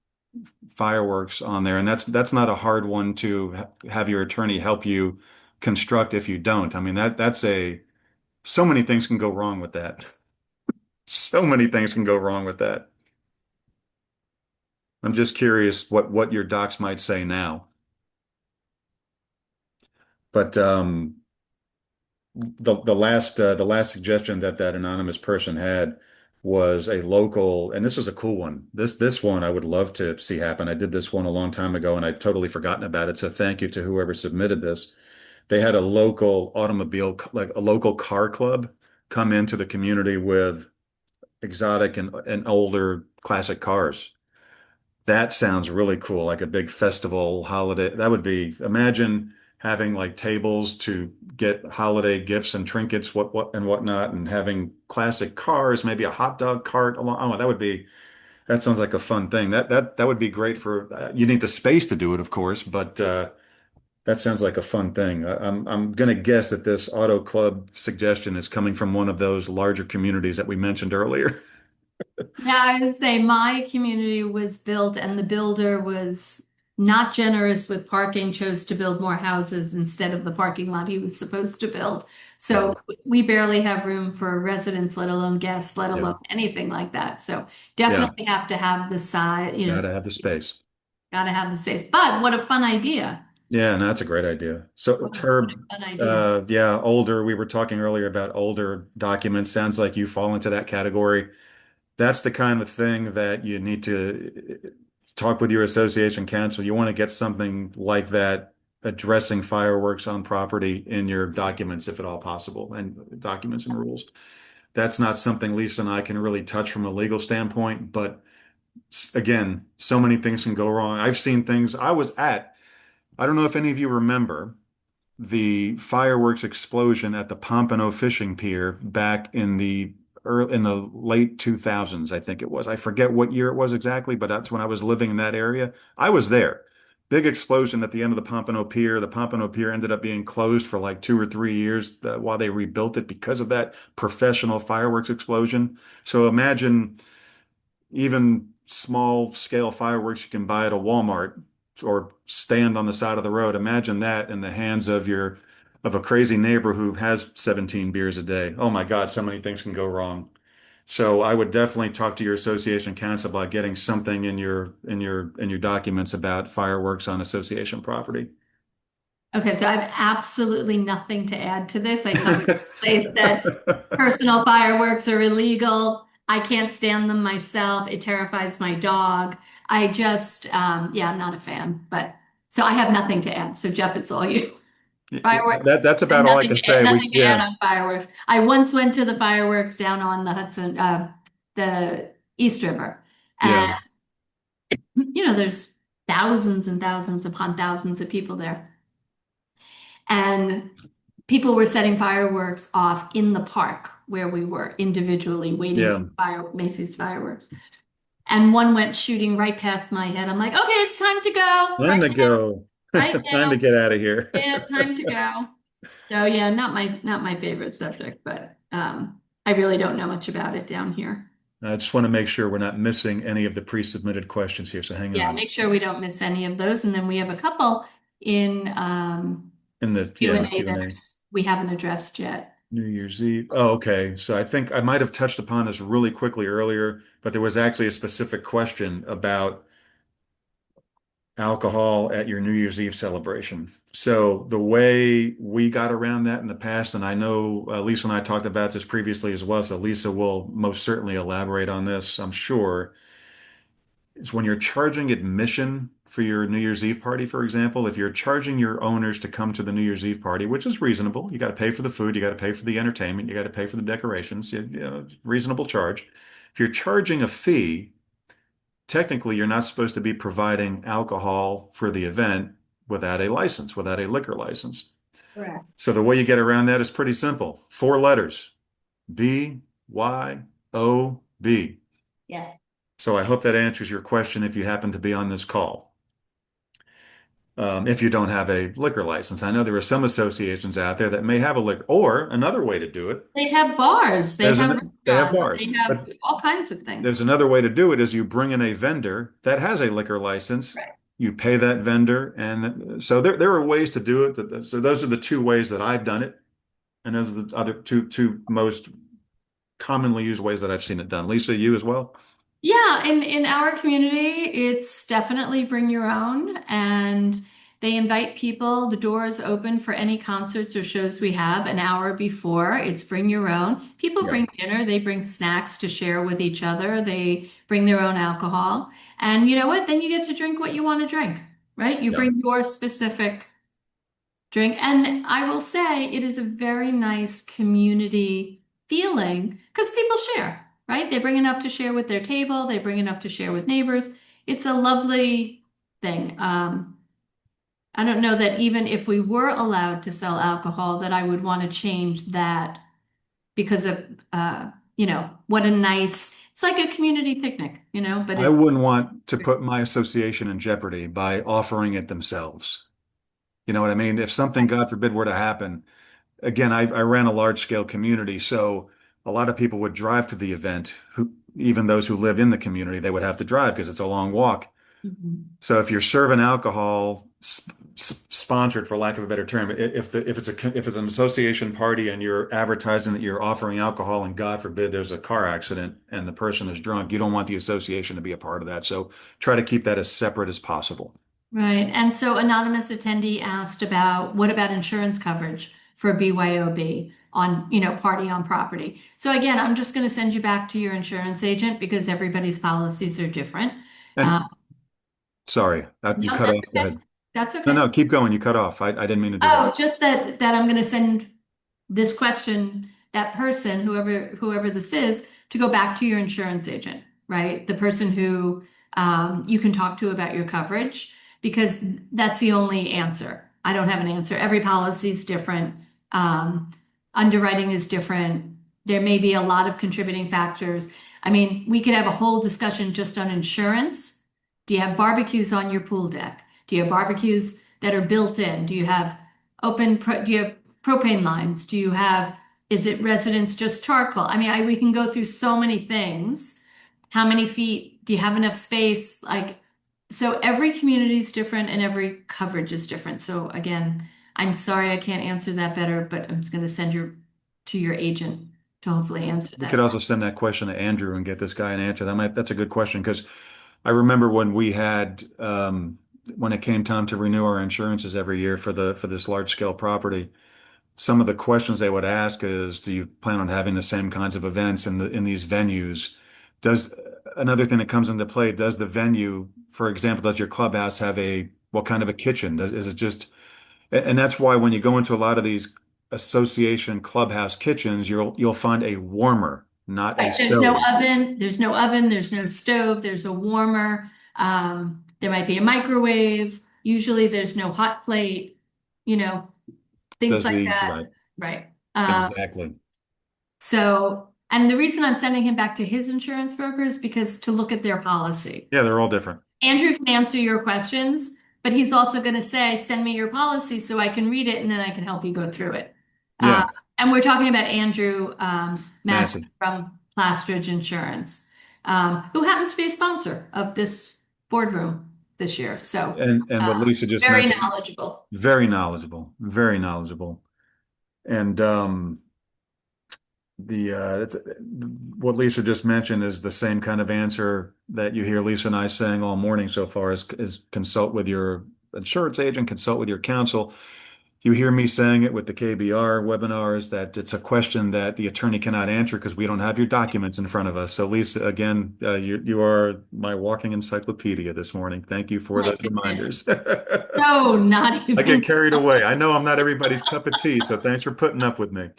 fireworks on there, and that's not a hard one to have your attorney help you construct if you don't. I mean, that's a so many things can go wrong with that. So many things can go wrong with that. I'm just curious what your docs might say now. But the last suggestion that anonymous person had was a local, and this is a cool one. This one I would love to see happen. I did this one a long time ago and I'd totally forgotten about it. So thank you to whoever submitted this. They had a local automobile, like a local car club, come into the community with exotic and older classic cars. That sounds really cool, like a big festival holiday. That would be, imagine having like tables to get holiday gifts and trinkets, what and whatnot, and having classic cars, maybe a hot dog cart along. Oh, that sounds like a fun thing. That would be great for, you need the space to do it, of course, but that sounds like a fun thing. I'm gonna guess that this auto club suggestion is coming from one of those larger communities that we mentioned earlier. Yeah, I would say my community was built and the builder was not generous with parking, chose to build more houses instead of the parking lot he was supposed to build. Yeah, So we barely have room for residents, let alone guests, let yeah, alone anything like that. So yeah. definitely have to have the size, Gotta have the space. gotta have the space. But what a fun idea. Yeah, no, that's a great idea. So, What a Herb, fun idea. yeah, older. We were talking earlier about older documents. Sounds like you fall into that category. That's the kind of thing that you need to talk with your association council. You want to get something like that addressing fireworks on property in your documents, if at all possible, and documents and rules. That's not something Lisa and I can really touch from a legal standpoint, but again, so many things can go wrong. I've seen things. I don't know if any of you remember the fireworks explosion at the Pompano Fishing Pier back in the late 2000s, I think it was. I forget what year it was exactly, but that's when I was living in that area. I was there. Big explosion at the end of the Pompano Pier. The Pompano Pier ended up being closed for like 2 or 3 years while they rebuilt it because of that professional fireworks explosion. So imagine even small scale fireworks you can buy at a Walmart or stand on the side of the road. Imagine that in the hands of a crazy neighbor who has 17 beers a day. Oh my God, so many things can go wrong. So I would definitely talk to your association council about getting something in your documents about fireworks on association property. Okay, so I have absolutely nothing to add to this. I come from a place that personal fireworks are illegal. I can't stand them myself. It terrifies my dog. I just, yeah, I'm not a fan. But so I have nothing to add. So Jeff, it's all you. Fireworks That's and about all I can say. nothing to add Yeah, on fireworks. I once went to the fireworks down on the Hudson, the East River, and yeah, there's thousands and thousands upon thousands of people there, and people were setting fireworks off in the park where we were individually waiting yeah. for Macy's fireworks. And one went shooting right past my head. I'm like, okay, it's time to go. Time to go. Right Time to now. get out of here. Yeah, time to go. So yeah, not my favorite subject, but I really don't know much about it down here. I just want to make sure we're not missing any of the pre-submitted questions here, so hang Yeah, on. make sure we don't miss any of those. And then we have a couple in In the Q&A that Q&A. we haven't addressed yet. New Year's Eve. Oh, okay. So I think I might have touched upon this really quickly earlier, but there was actually a specific question about alcohol at your New Year's Eve celebration. So the way we got around that in the past, and I know Lisa and I talked about this previously as well, so Lisa will most certainly elaborate on this, I'm sure, is when you're charging admission for your New Year's Eve party, for example, if you're charging your owners to come to the New Year's Eve party, which is reasonable, you got to pay for the food, you got to pay for the entertainment, you got to pay for the decorations, reasonable charge. If you're charging a fee, technically you're not supposed to be providing alcohol for the event without a license, without a liquor license. Correct. So the way you get around that is pretty simple. Four letters, BYOB. Yes. So I hope that answers your question if you happen to be on this call. If you don't have a liquor license, I know there are some associations out there that may have a liquor, or another way to do it. They have bars, they have They have restaurants, bars, they have but all kinds of there's things. another way to do it is you bring in a vendor that has a liquor license. Right. You pay that vendor, and so there are ways to do it. So those are the two ways that I've done it, and those are the other two most commonly used ways that I've seen it done. Lisa, you as well? Yeah, in our community, it's definitely bring your own, and they invite people. The door is open for any concerts or shows we have an hour before. It's bring your own. People Yeah, bring dinner, they bring snacks to share with each other. They bring their own alcohol. And you know what? Then you get to drink what you want to drink, right? You yeah. bring your specific drink. And I will say it is a very nice community feeling because people share, right? They bring enough to share with their table, they bring enough to share with neighbors. It's a lovely thing. I don't know that even if we were allowed to sell alcohol, that I would want to change that because of, what a nice, it's like a community picnic, but I it, wouldn't want to put my association in jeopardy by offering it themselves. You know what I mean? If something, God forbid, were to happen, again, I ran a large scale community, so a lot of people would drive to the event, who even those who live in the community, they would have to drive because it's a long walk. Mhm. So if you're serving alcohol, sponsored for lack of a better term, if it's an association party and you're advertising that you're offering alcohol and God forbid there's a car accident and the person is drunk, you don't want the association to be a part of that. So try to keep that as separate as possible. Right. And so anonymous attendee asked about what about insurance coverage for BYOB on, party on property. So again, I'm just going to send you back to your insurance agent because everybody's policies are different. Uh, And sorry, you no, cut that's off. Go okay. ahead. That's No, okay. no, keep going. You cut off. I didn't mean to do that. Oh, just that I'm going to send this question, that person, whoever this is, to go back to your insurance agent, right? The person who you can talk to about your coverage, because that's the only answer. I don't have an answer. Every policy is different. Um, Underwriting is different. There may be a lot of contributing factors. I mean, we could have a whole discussion just on insurance. Do you have barbecues on your pool deck? Do you have barbecues that are built in? Do you have propane lines? Is it residence just charcoal? I mean, we can go through so many things. How many feet? Do you have enough space? So every community is different and every coverage is different. So again, I'm sorry I can't answer that better, but I'm just going to send you to your agent to hopefully answer We could that. also send that question to Andrew and get this guy an answer. That's a good question because I remember when we had when it came time to renew our insurances every year for this large scale property, some of the questions they would ask is, do you plan on having the same kinds of events in these venues? Does Another thing that comes into play, does the venue, for example, does your clubhouse have what kind of a kitchen? Is it just And that's why when you go into a lot of these association clubhouse kitchens, you'll find a warmer, not a Right. There's no stove. oven, there's no oven, there's no stove, there's a warmer. There might be a microwave. Usually there's no hot plate, you know, things Does like the that. right. Right. Exactly. So, and the reason I'm sending him back to his insurance broker is because to look at their policy. Yeah, they're all different. Andrew can answer your questions, but he's also going to say, send me your policy so I can read it and then I can help you go through it. Uh, Yeah, and we're talking about Andrew Massey Massey. from Plastridge Insurance, who happens to be a sponsor of this boardroom this year. So, And what Lisa just very mentioned, knowledgeable. very knowledgeable, very knowledgeable. And what Lisa just mentioned is the same kind of answer that you hear Lisa and I saying all morning so far is consult with your insurance agent, consult with your counsel. You hear me saying it with the KBR webinars that it's a question that the attorney cannot answer because we don't have your documents in front of us. So Lisa, again, you are my walking encyclopedia this morning. Thank you for My those goodness. reminders. So not I get even. carried away. I know I'm not everybody's cup of tea, so thanks for putting up with me.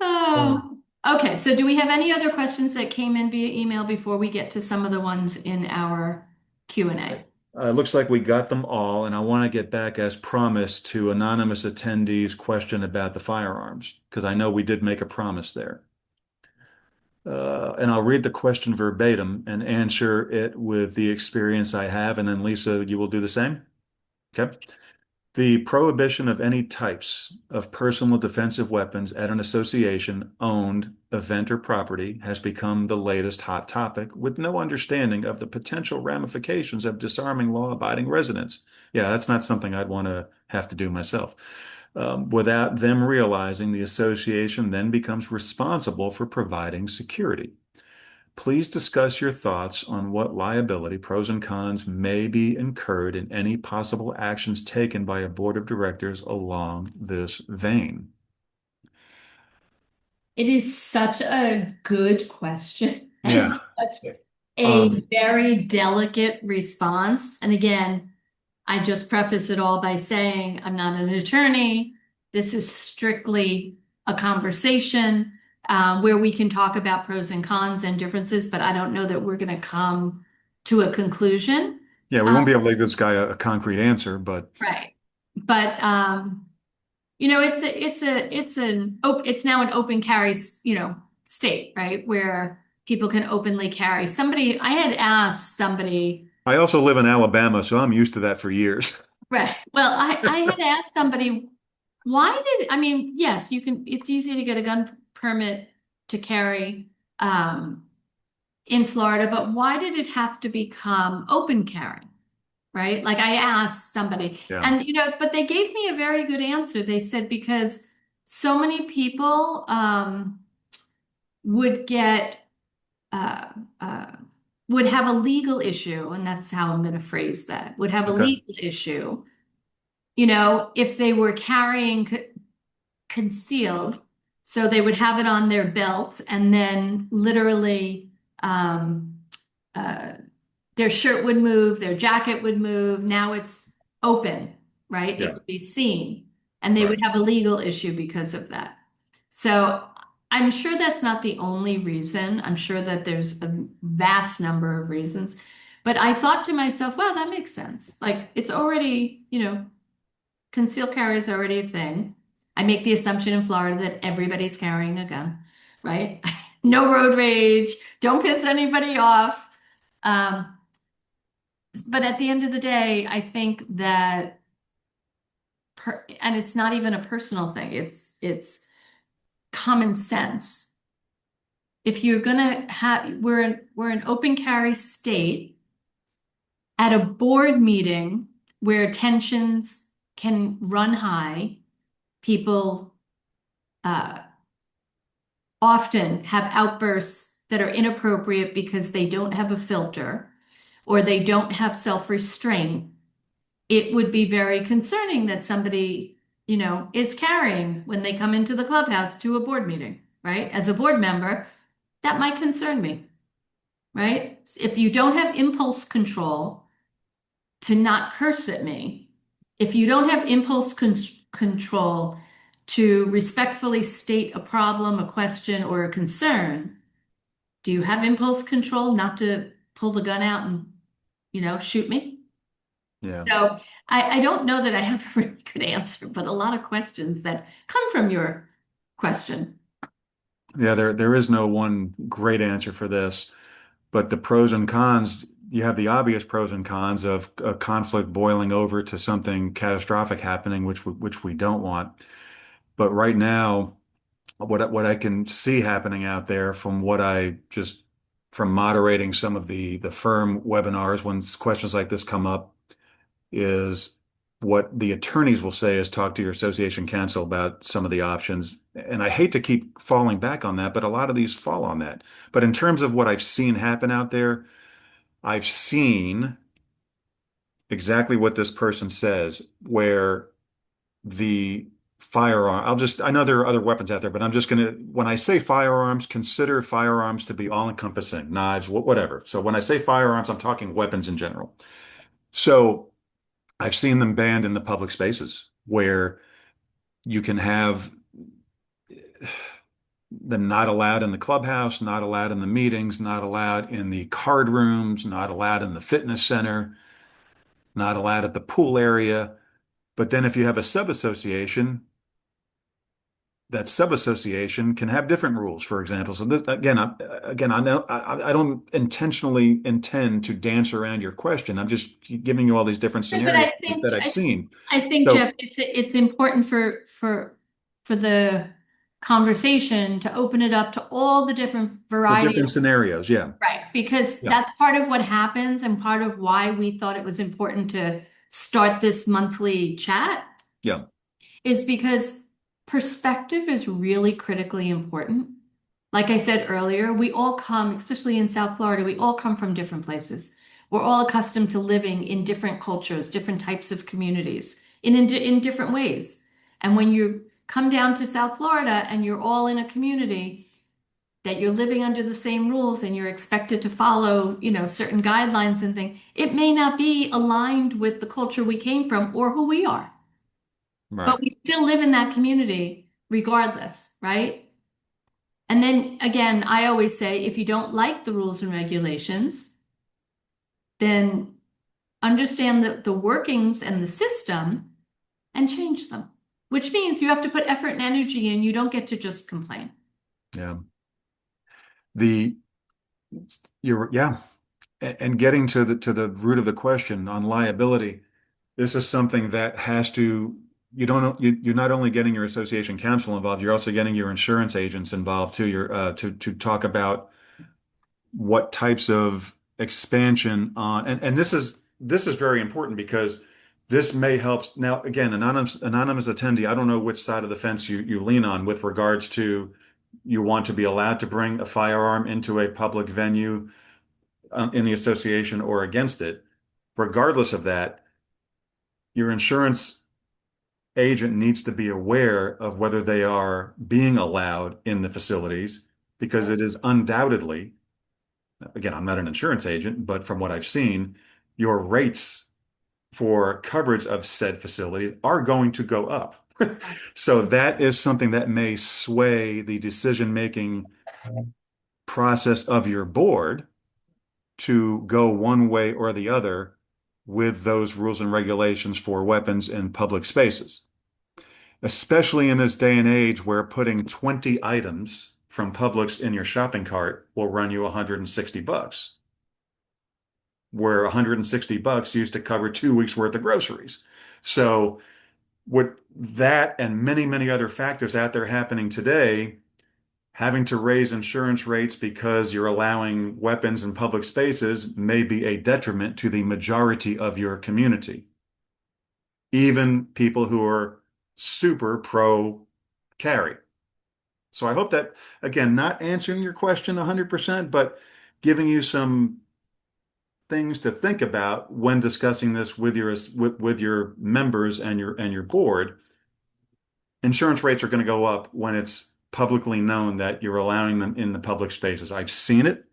Oh, okay. So do we have any other questions that came in via email before we get to some of the ones in our Q&A? Looks like we got them all, and I want to get back, as promised, to anonymous attendees' question about the firearms, because I know we did make a promise there. And I'll read the question verbatim and answer it with the experience I have, and then Lisa, you will do the same? Okay. The prohibition of any types of personal defensive weapons at an association owned event or property has become the latest hot topic with no understanding of the potential ramifications of disarming law-abiding residents. Yeah, that's not something I'd want to have to do myself. Without them realizing the association then becomes responsible for providing security. Please discuss your thoughts on what liability, pros and cons, may be incurred in any possible actions taken by a board of directors along this vein. It is such a good question and Yeah. such a Um, very delicate response. And again, I just preface it all by saying I'm not an attorney. This is strictly a conversation where we can talk about pros and cons and differences, but I don't know that we're going to come to a conclusion. yeah, we Um, won't be able to give this guy a concrete answer, but right. But it's now an open carry, state, right? Where people can openly carry. I had asked somebody, I also live in Alabama, so I'm used to that for years. right? Well, I had asked somebody, I mean, yes, it's easy to get a gun permit to carry in Florida, but why did it have to become open carry? Right? Like I asked somebody, Yeah. and but they gave me a very good answer. They said because so many people would get uh, uh, would have a legal issue, and that's how I'm going to phrase that. Would have a Okay. legal issue, if they were carrying concealed, so they would have it on their belt, and then literally. Um, uh, their shirt would move, their jacket would move. Now it's open, right? It Yeah. would be seen, and they Right. would have a legal issue because of that. So I'm sure that's not the only reason. I'm sure that there's a vast number of reasons. But I thought to myself, wow, that makes sense. Like it's already, concealed carry is already a thing. I make the assumption in Florida that everybody's carrying a gun, right? No road rage. Don't piss anybody off. Um, but at the end of the day, I think that and it's not even a personal thing. It's common sense. If you're gonna have, we're an open carry state at a board meeting where tensions can run high. People uh, often have outbursts that are inappropriate because they don't have a filter or they don't have self-restraint. It would be very concerning that somebody, is carrying when they come into the clubhouse to a board meeting, right? As a board member, that might concern me, right? If you don't have impulse control to not curse at me, If you don't have control to respectfully state a problem, a question, or a concern, do you have impulse control not to pull the gun out and, shoot me? Yeah. So I don't know that I have a really good answer, but a lot of questions that come from your question. Yeah, there is no one great answer for this, but the pros and cons, you have the obvious pros and cons of a conflict boiling over to something catastrophic happening, which we don't want. But right now, what I can see happening out there from what I just from moderating some of the firm webinars when questions like this come up is what the attorneys will say is talk to your association counsel about some of the options. And I hate to keep falling back on that, but a lot of these fall on that. But in terms of what I've seen happen out there, I've seen exactly what this person says, where the firearm, I know there are other weapons out there, but I'm just going to, when I say firearms, consider firearms to be all encompassing, knives, whatever. So when I say firearms, I'm talking weapons in general. So I've seen them banned in the public spaces where you can have them not allowed in the clubhouse, not allowed in the meetings, not allowed in the card rooms, not allowed in the fitness center, not allowed at the pool area. But then if you have a sub-association, that sub-association can have different rules, for example. So this, again, I know I don't intentionally intend to dance around your question. I'm just giving you all these different But scenarios that I've seen. I think So Jeff, it's important for the conversation to open it up to all the different the variety different of scenarios, yeah, right, because yeah, that's part of what happens and part of why we thought it was important to start this monthly chat yeah, is because perspective is really critically important. Like I said earlier, we all come, especially in South Florida, we all come from different places. We're all accustomed to living in different cultures, different types of communities, in different ways. And when you come down to South Florida and you're all in a community that you're living under the same rules and you're expected to follow, certain guidelines and things, it may not be aligned with the culture we came from or who we are. right, But we still live in that community regardless, right? And then again, I always say if you don't like the rules and regulations, then understand the workings and the system and change them, which means you have to put effort and energy in. You don't get to just complain. yeah. The yeah, and getting to the root of the question on liability, this is something that has to, you're not only getting your association counsel involved, you're also getting your insurance agents involved too. You're to talk about what types of expansion on, and this is very important because this may help. Now, again, anonymous attendee, I don't know which side of the fence you lean on with regards to you want to be allowed to bring a firearm into a public venue in the association or against it. Regardless of that, your insurance agent needs to be aware of whether they are being allowed in the facilities because it is undoubtedly, again, I'm not an insurance agent, but from what I've seen, your rates for coverage of said facilities are going to go up. So that is something that may sway the decision-making process of your board to go one way or the other with those rules and regulations for weapons in public spaces, especially in this day and age where putting 20 items from Publix in your shopping cart will run you $160, where $160 used to cover 2 weeks worth of groceries. So with that and many, many other factors out there happening today, having to raise insurance rates because you're allowing weapons in public spaces may be a detriment to the majority of your community, even people who are super pro carry. So I hope that, again, not answering your question 100%, but giving you some things to think about when discussing this with your members and your board. Insurance rates are going to go up when it's publicly known that you're allowing them in the public spaces. I've seen it,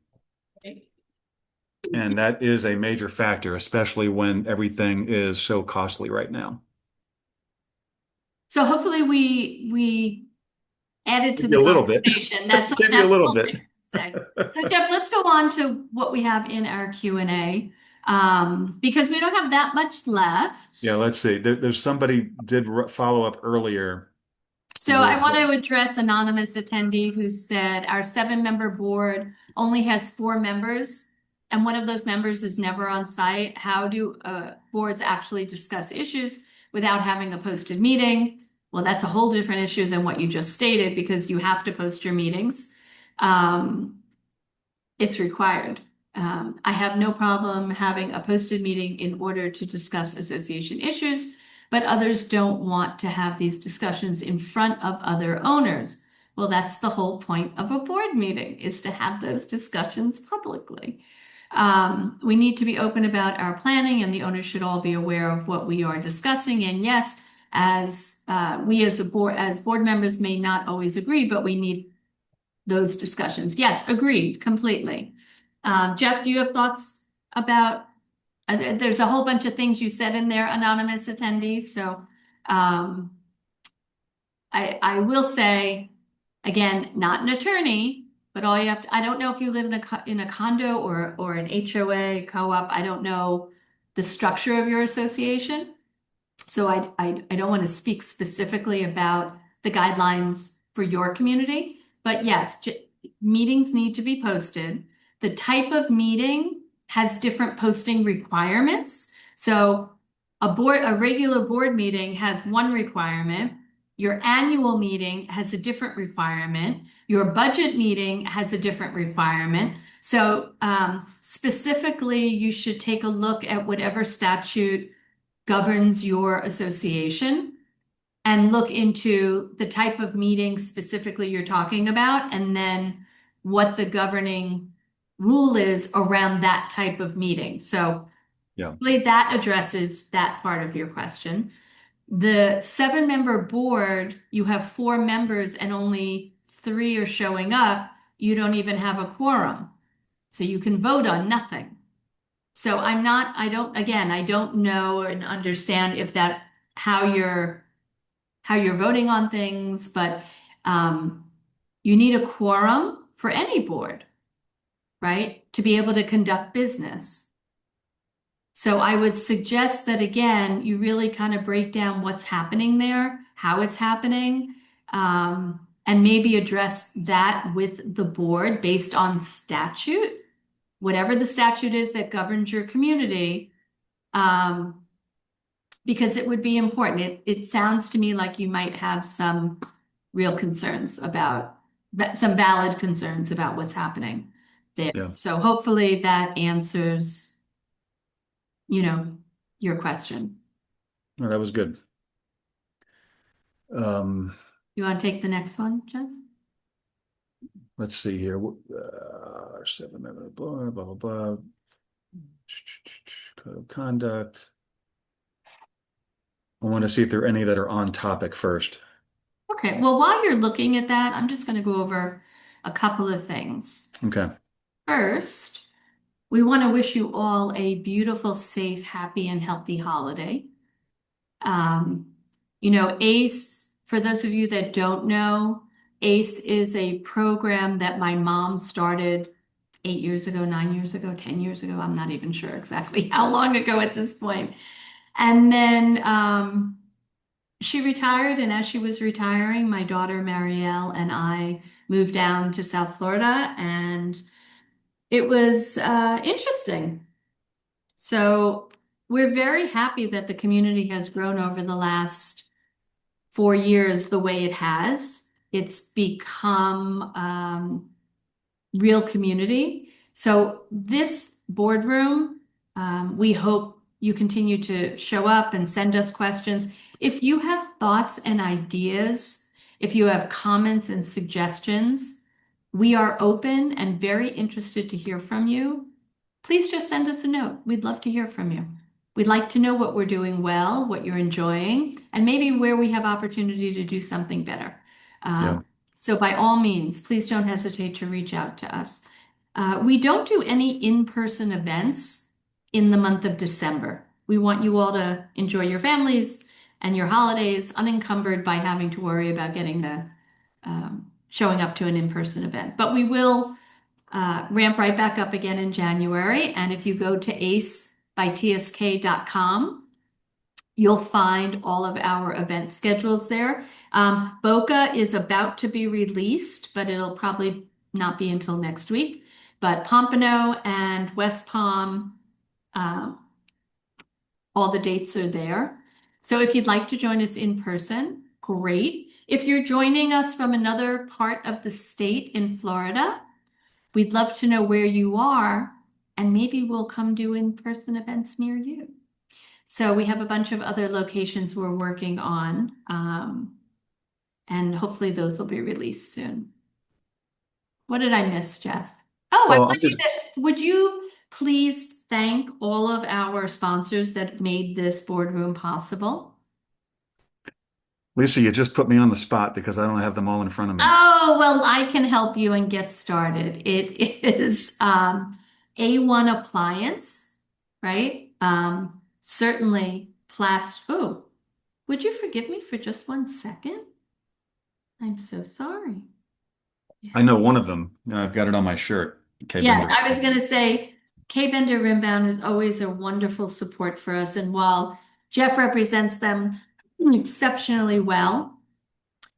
and that is a major factor, especially when everything is so costly right now. So hopefully we added to Maybe the a little bit. conversation. That's Give you a that's little all I bit. can say. So Jeff, let's go on to what we have in our Q&A, because we don't have that much left. Yeah, let's see. There's somebody did follow up earlier So I with, want to address anonymous attendee who said our 7-member board only has 4 members, and one of those members is never on site. How do boards actually discuss issues without having a posted meeting? Well, that's a whole different issue than what you just stated because you have to post your meetings. Um, it's required. I have no problem having a posted meeting in order to discuss association issues, but others don't want to have these discussions in front of other owners. Well, that's the whole point of a board meeting, is to have those discussions publicly. We need to be open about our planning, and the owners should all be aware of what we are discussing. And yes, as we as a board, as board members may not always agree, but we need those discussions. Yes, agreed completely. Jeff, do you have thoughts about, there's a whole bunch of things you said in there, anonymous attendees. So um, I will say, again, not an attorney, but all you have to, I don't know if you live in a condo or an HOA co-op. I don't know the structure of your association. So I don't want to speak specifically about the guidelines for your community, but yes, meetings need to be posted. The type of meeting has different posting requirements. So a regular board meeting has one requirement. Your annual meeting has a different requirement. Your budget meeting has a different requirement. So specifically, you should take a look at whatever statute governs your association and look into the type of meeting specifically you're talking about, and then what the governing rule is around that type of meeting. So yeah, hopefully that addresses that part of your question. The 7-member board, you have 4 members and only 3 are showing up. You don't even have a quorum. So you can vote on nothing. So I don't, again, I don't know and understand if that, how you're voting on things, but um, you need a quorum for any board, right? To be able to conduct business. So I would suggest that again, you really kind of break down what's happening there, how it's happening, and maybe address that with the board based on statute, whatever the statute is that governs your community. Because it would be important. It sounds to me like you might have some real concerns about, some valid concerns about what's happening there. yeah. So hopefully that answers, you know, your question. Well, that was good. Um, You want to take the next one, Jeff? let's see here. 7 minute blah, blah, blah, blah. Code of conduct. I want to see if there are any that are on topic first. Okay, well, while you're looking at that, I'm just going to go over a couple of things. Okay. First, we want to wish you all a beautiful, safe, happy, and healthy holiday. Um, ACE, for those of you that don't know, ACE is a program that my mom started 8 years ago, 9 years ago, 10 years ago. I'm not even sure exactly how long ago at this point. And then she retired, and as she was retiring, my daughter Marielle and I moved down to South Florida, and it was interesting. So we're very happy that the community has grown over the last 4 years the way it has. It's become real community. So this boardroom, we hope you continue to show up and send us questions. If you have thoughts and ideas, if you have comments and suggestions, we are open and very interested to hear from you. Please just send us a note. We'd love to hear from you. We'd like to know what we're doing well, what you're enjoying, and maybe where we have opportunity to do something better. Yeah. So by all means, please don't hesitate to reach out to us. We don't do any in-person events in the month of December. We want you all to enjoy your families and your holidays unencumbered by having to worry about showing up to an in-person event. But we will ramp right back up again in January. And if you go to acebytsk.com, you'll find all of our event schedules there. Boca is about to be released, but it'll probably not be until next week. But Pompano and West Palm, um, all the dates are there. So if you'd like to join us in person, great. If you're joining us from another part of the state in Florida, we'd love to know where you are, and maybe we'll come do in-person events near you. So we have a bunch of other locations we're working on, and hopefully those will be released soon. What did I miss, Jeff? Oh, I Well, want you to, would you please thank all of our sponsors that made this boardroom possible? Lisa, you just put me on the spot because I don't have them all in front of me. Oh, well, I can help you and get started. It is A1 Appliance, right? Certainly Oh, would you forgive me for just 1 second? I'm so sorry. Yeah. I know one of them. I've got it on my shirt. Okay, Yes, Bender. I was going to say K Bender Rimbound is always a wonderful support for us. And while Jeff represents them exceptionally well,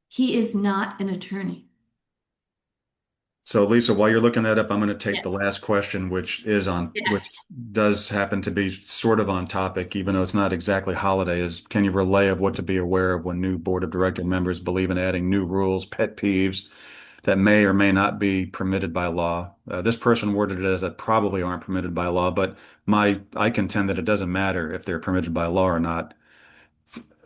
he is not an attorney. So, Lisa, while you're looking that up, I'm going to take Yeah. the last question, which Yes. does happen to be sort of on topic, even though it's not exactly holiday, is can you relay of what to be aware of when new board of director members believe in adding new rules, pet peeves that may or may not be permitted by law? This person worded it as that probably aren't permitted by law, but I contend that it doesn't matter if they're permitted by law or not.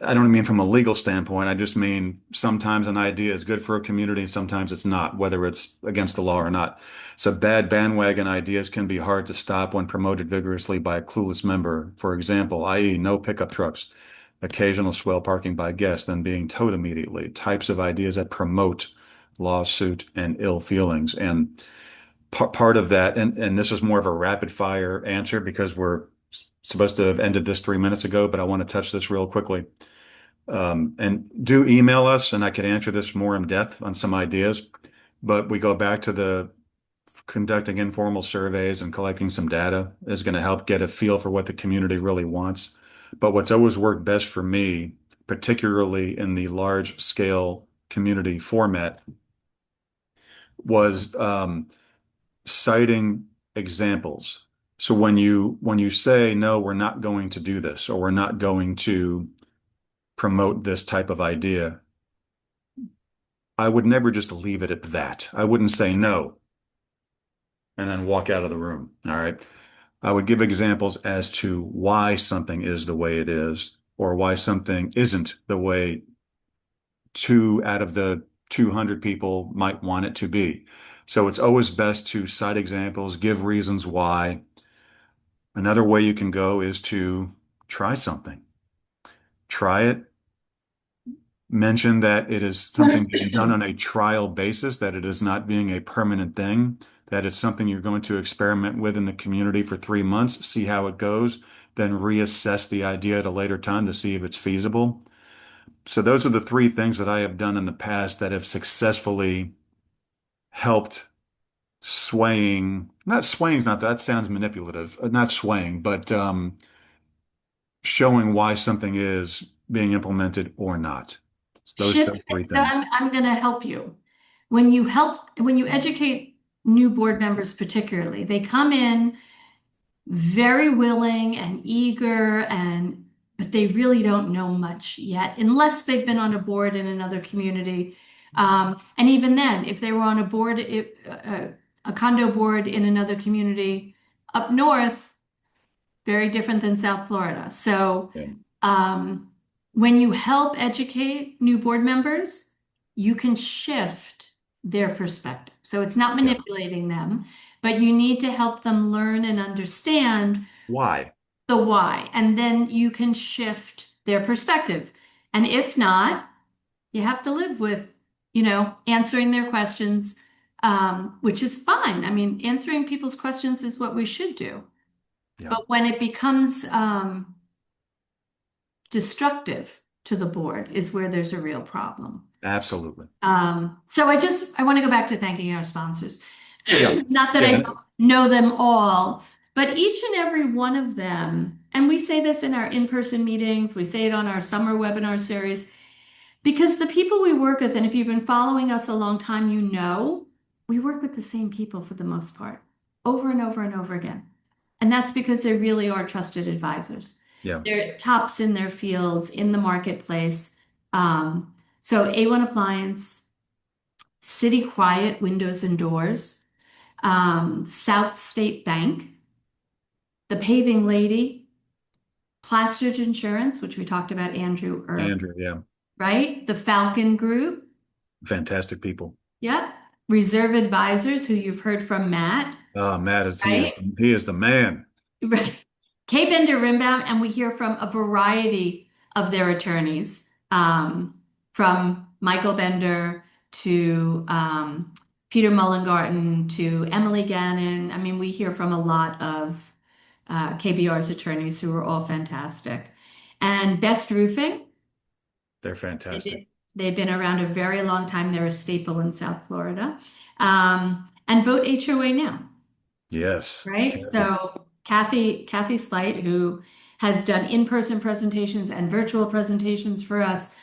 I don't mean from a legal standpoint. I just mean sometimes an idea is good for a community, sometimes it's not, whether it's against the law or not. So bad bandwagon ideas can be hard to stop when promoted vigorously by a clueless member. For example, i.e., no pickup trucks, occasional swell parking by guests, then being towed immediately. Types of ideas that promote lawsuit and ill feelings. And part of that, and this is more of a rapid fire answer because we're supposed to have ended this 3 minutes ago, but I want to touch this real quickly. And do email us, and I could answer this more in depth on some ideas. But we go back to the conducting informal surveys and collecting some data is going to help get a feel for what the community really wants. But what's always worked best for me, particularly in the large scale community format, was citing examples. So when you say, no, we're not going to do this, or we're not going to promote this type of idea, I would never just leave it at that. I wouldn't say no and then walk out of the room. All right. I would give examples as to why something is the way it is or why something isn't the way two out of the 200 people might want it to be. So it's always best to cite examples, give reasons why. Another way you can go is to try something. Try it, mention that it is something being done on a trial basis, that it is not being a permanent thing, that it's something you're going to experiment with in the community for 3 months, see how it goes, then reassess the idea at a later time to see if it's feasible. So those are the three things that I have done in the past that have successfully helped not swaying is not that sounds manipulative, not swaying, but showing why something is being implemented or not. It's those Shift. three So things. I'm going to help you. When you educate new board members, particularly, they come in very willing and eager, but they really don't know much yet, unless they've been on a board in another community. And even then, if they were on a condo board in another community up north, very different than South Florida. So, Yeah. um, when you help educate new board members, you can shift their perspective. So it's not Yeah. manipulating them, but you need to help them learn and understand Why? the why, and then you can shift their perspective. And if not, you have to live with, answering their questions, which is fine. I mean, answering people's questions is what we should do. Yeah. But when it becomes destructive to the board is where there's a real problem. Absolutely. So I want to go back to thanking our sponsors. Yeah. Not that I Yeah. know them all, but each and every one of them, and we say this in our in-person meetings, we say it on our summer webinar series, because the people we work with, and if you've been following us a long time, you know, we work with the same people for the most part, over and over and over again. And that's because they really are trusted advisors. Yeah. They're tops in their fields, in the marketplace. So A1 Appliance, City Quiet Windows and Doors, South State Bank, The Paving Lady, Plastridge Insurance, which we talked about Andrew earlier, Andrew. Yeah. right? The Falcon Group, Fantastic people. yep. Reserve Advisors, who you've heard from Matt, Matt right? he is the man. Right. Kay Bender Rimbaum, and we hear from a variety of their attorneys, from Michael Bender to Peter Mullengarten to Emily Gannon. I mean, we hear from a lot of KBR's attorneys who are all fantastic. And Best Roofing, They're they fantastic. did- they've been around a very long time. They're a staple in South Florida. And Vote HOA Now. Yes. Right? Kathy. So Kathy Slight, who has done in-person presentations and virtual presentations for us.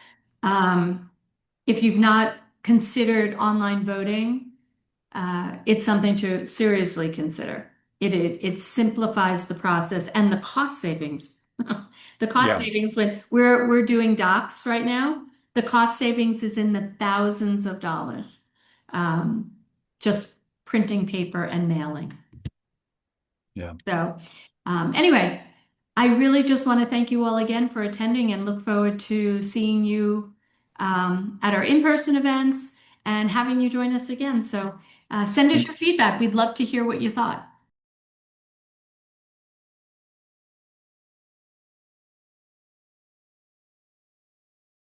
Um, if you've not considered online voting, it's something to seriously consider. It simplifies the process and the cost savings. The cost Yeah. savings when we're doing docs right now, the cost savings is in the thousands of dollars. Um, just printing paper and mailing. Yeah. So, anyway, I really just want to thank you all again for attending and look forward to seeing you at our in-person events and having you join us again. So, send us your feedback. We'd love to hear what you thought.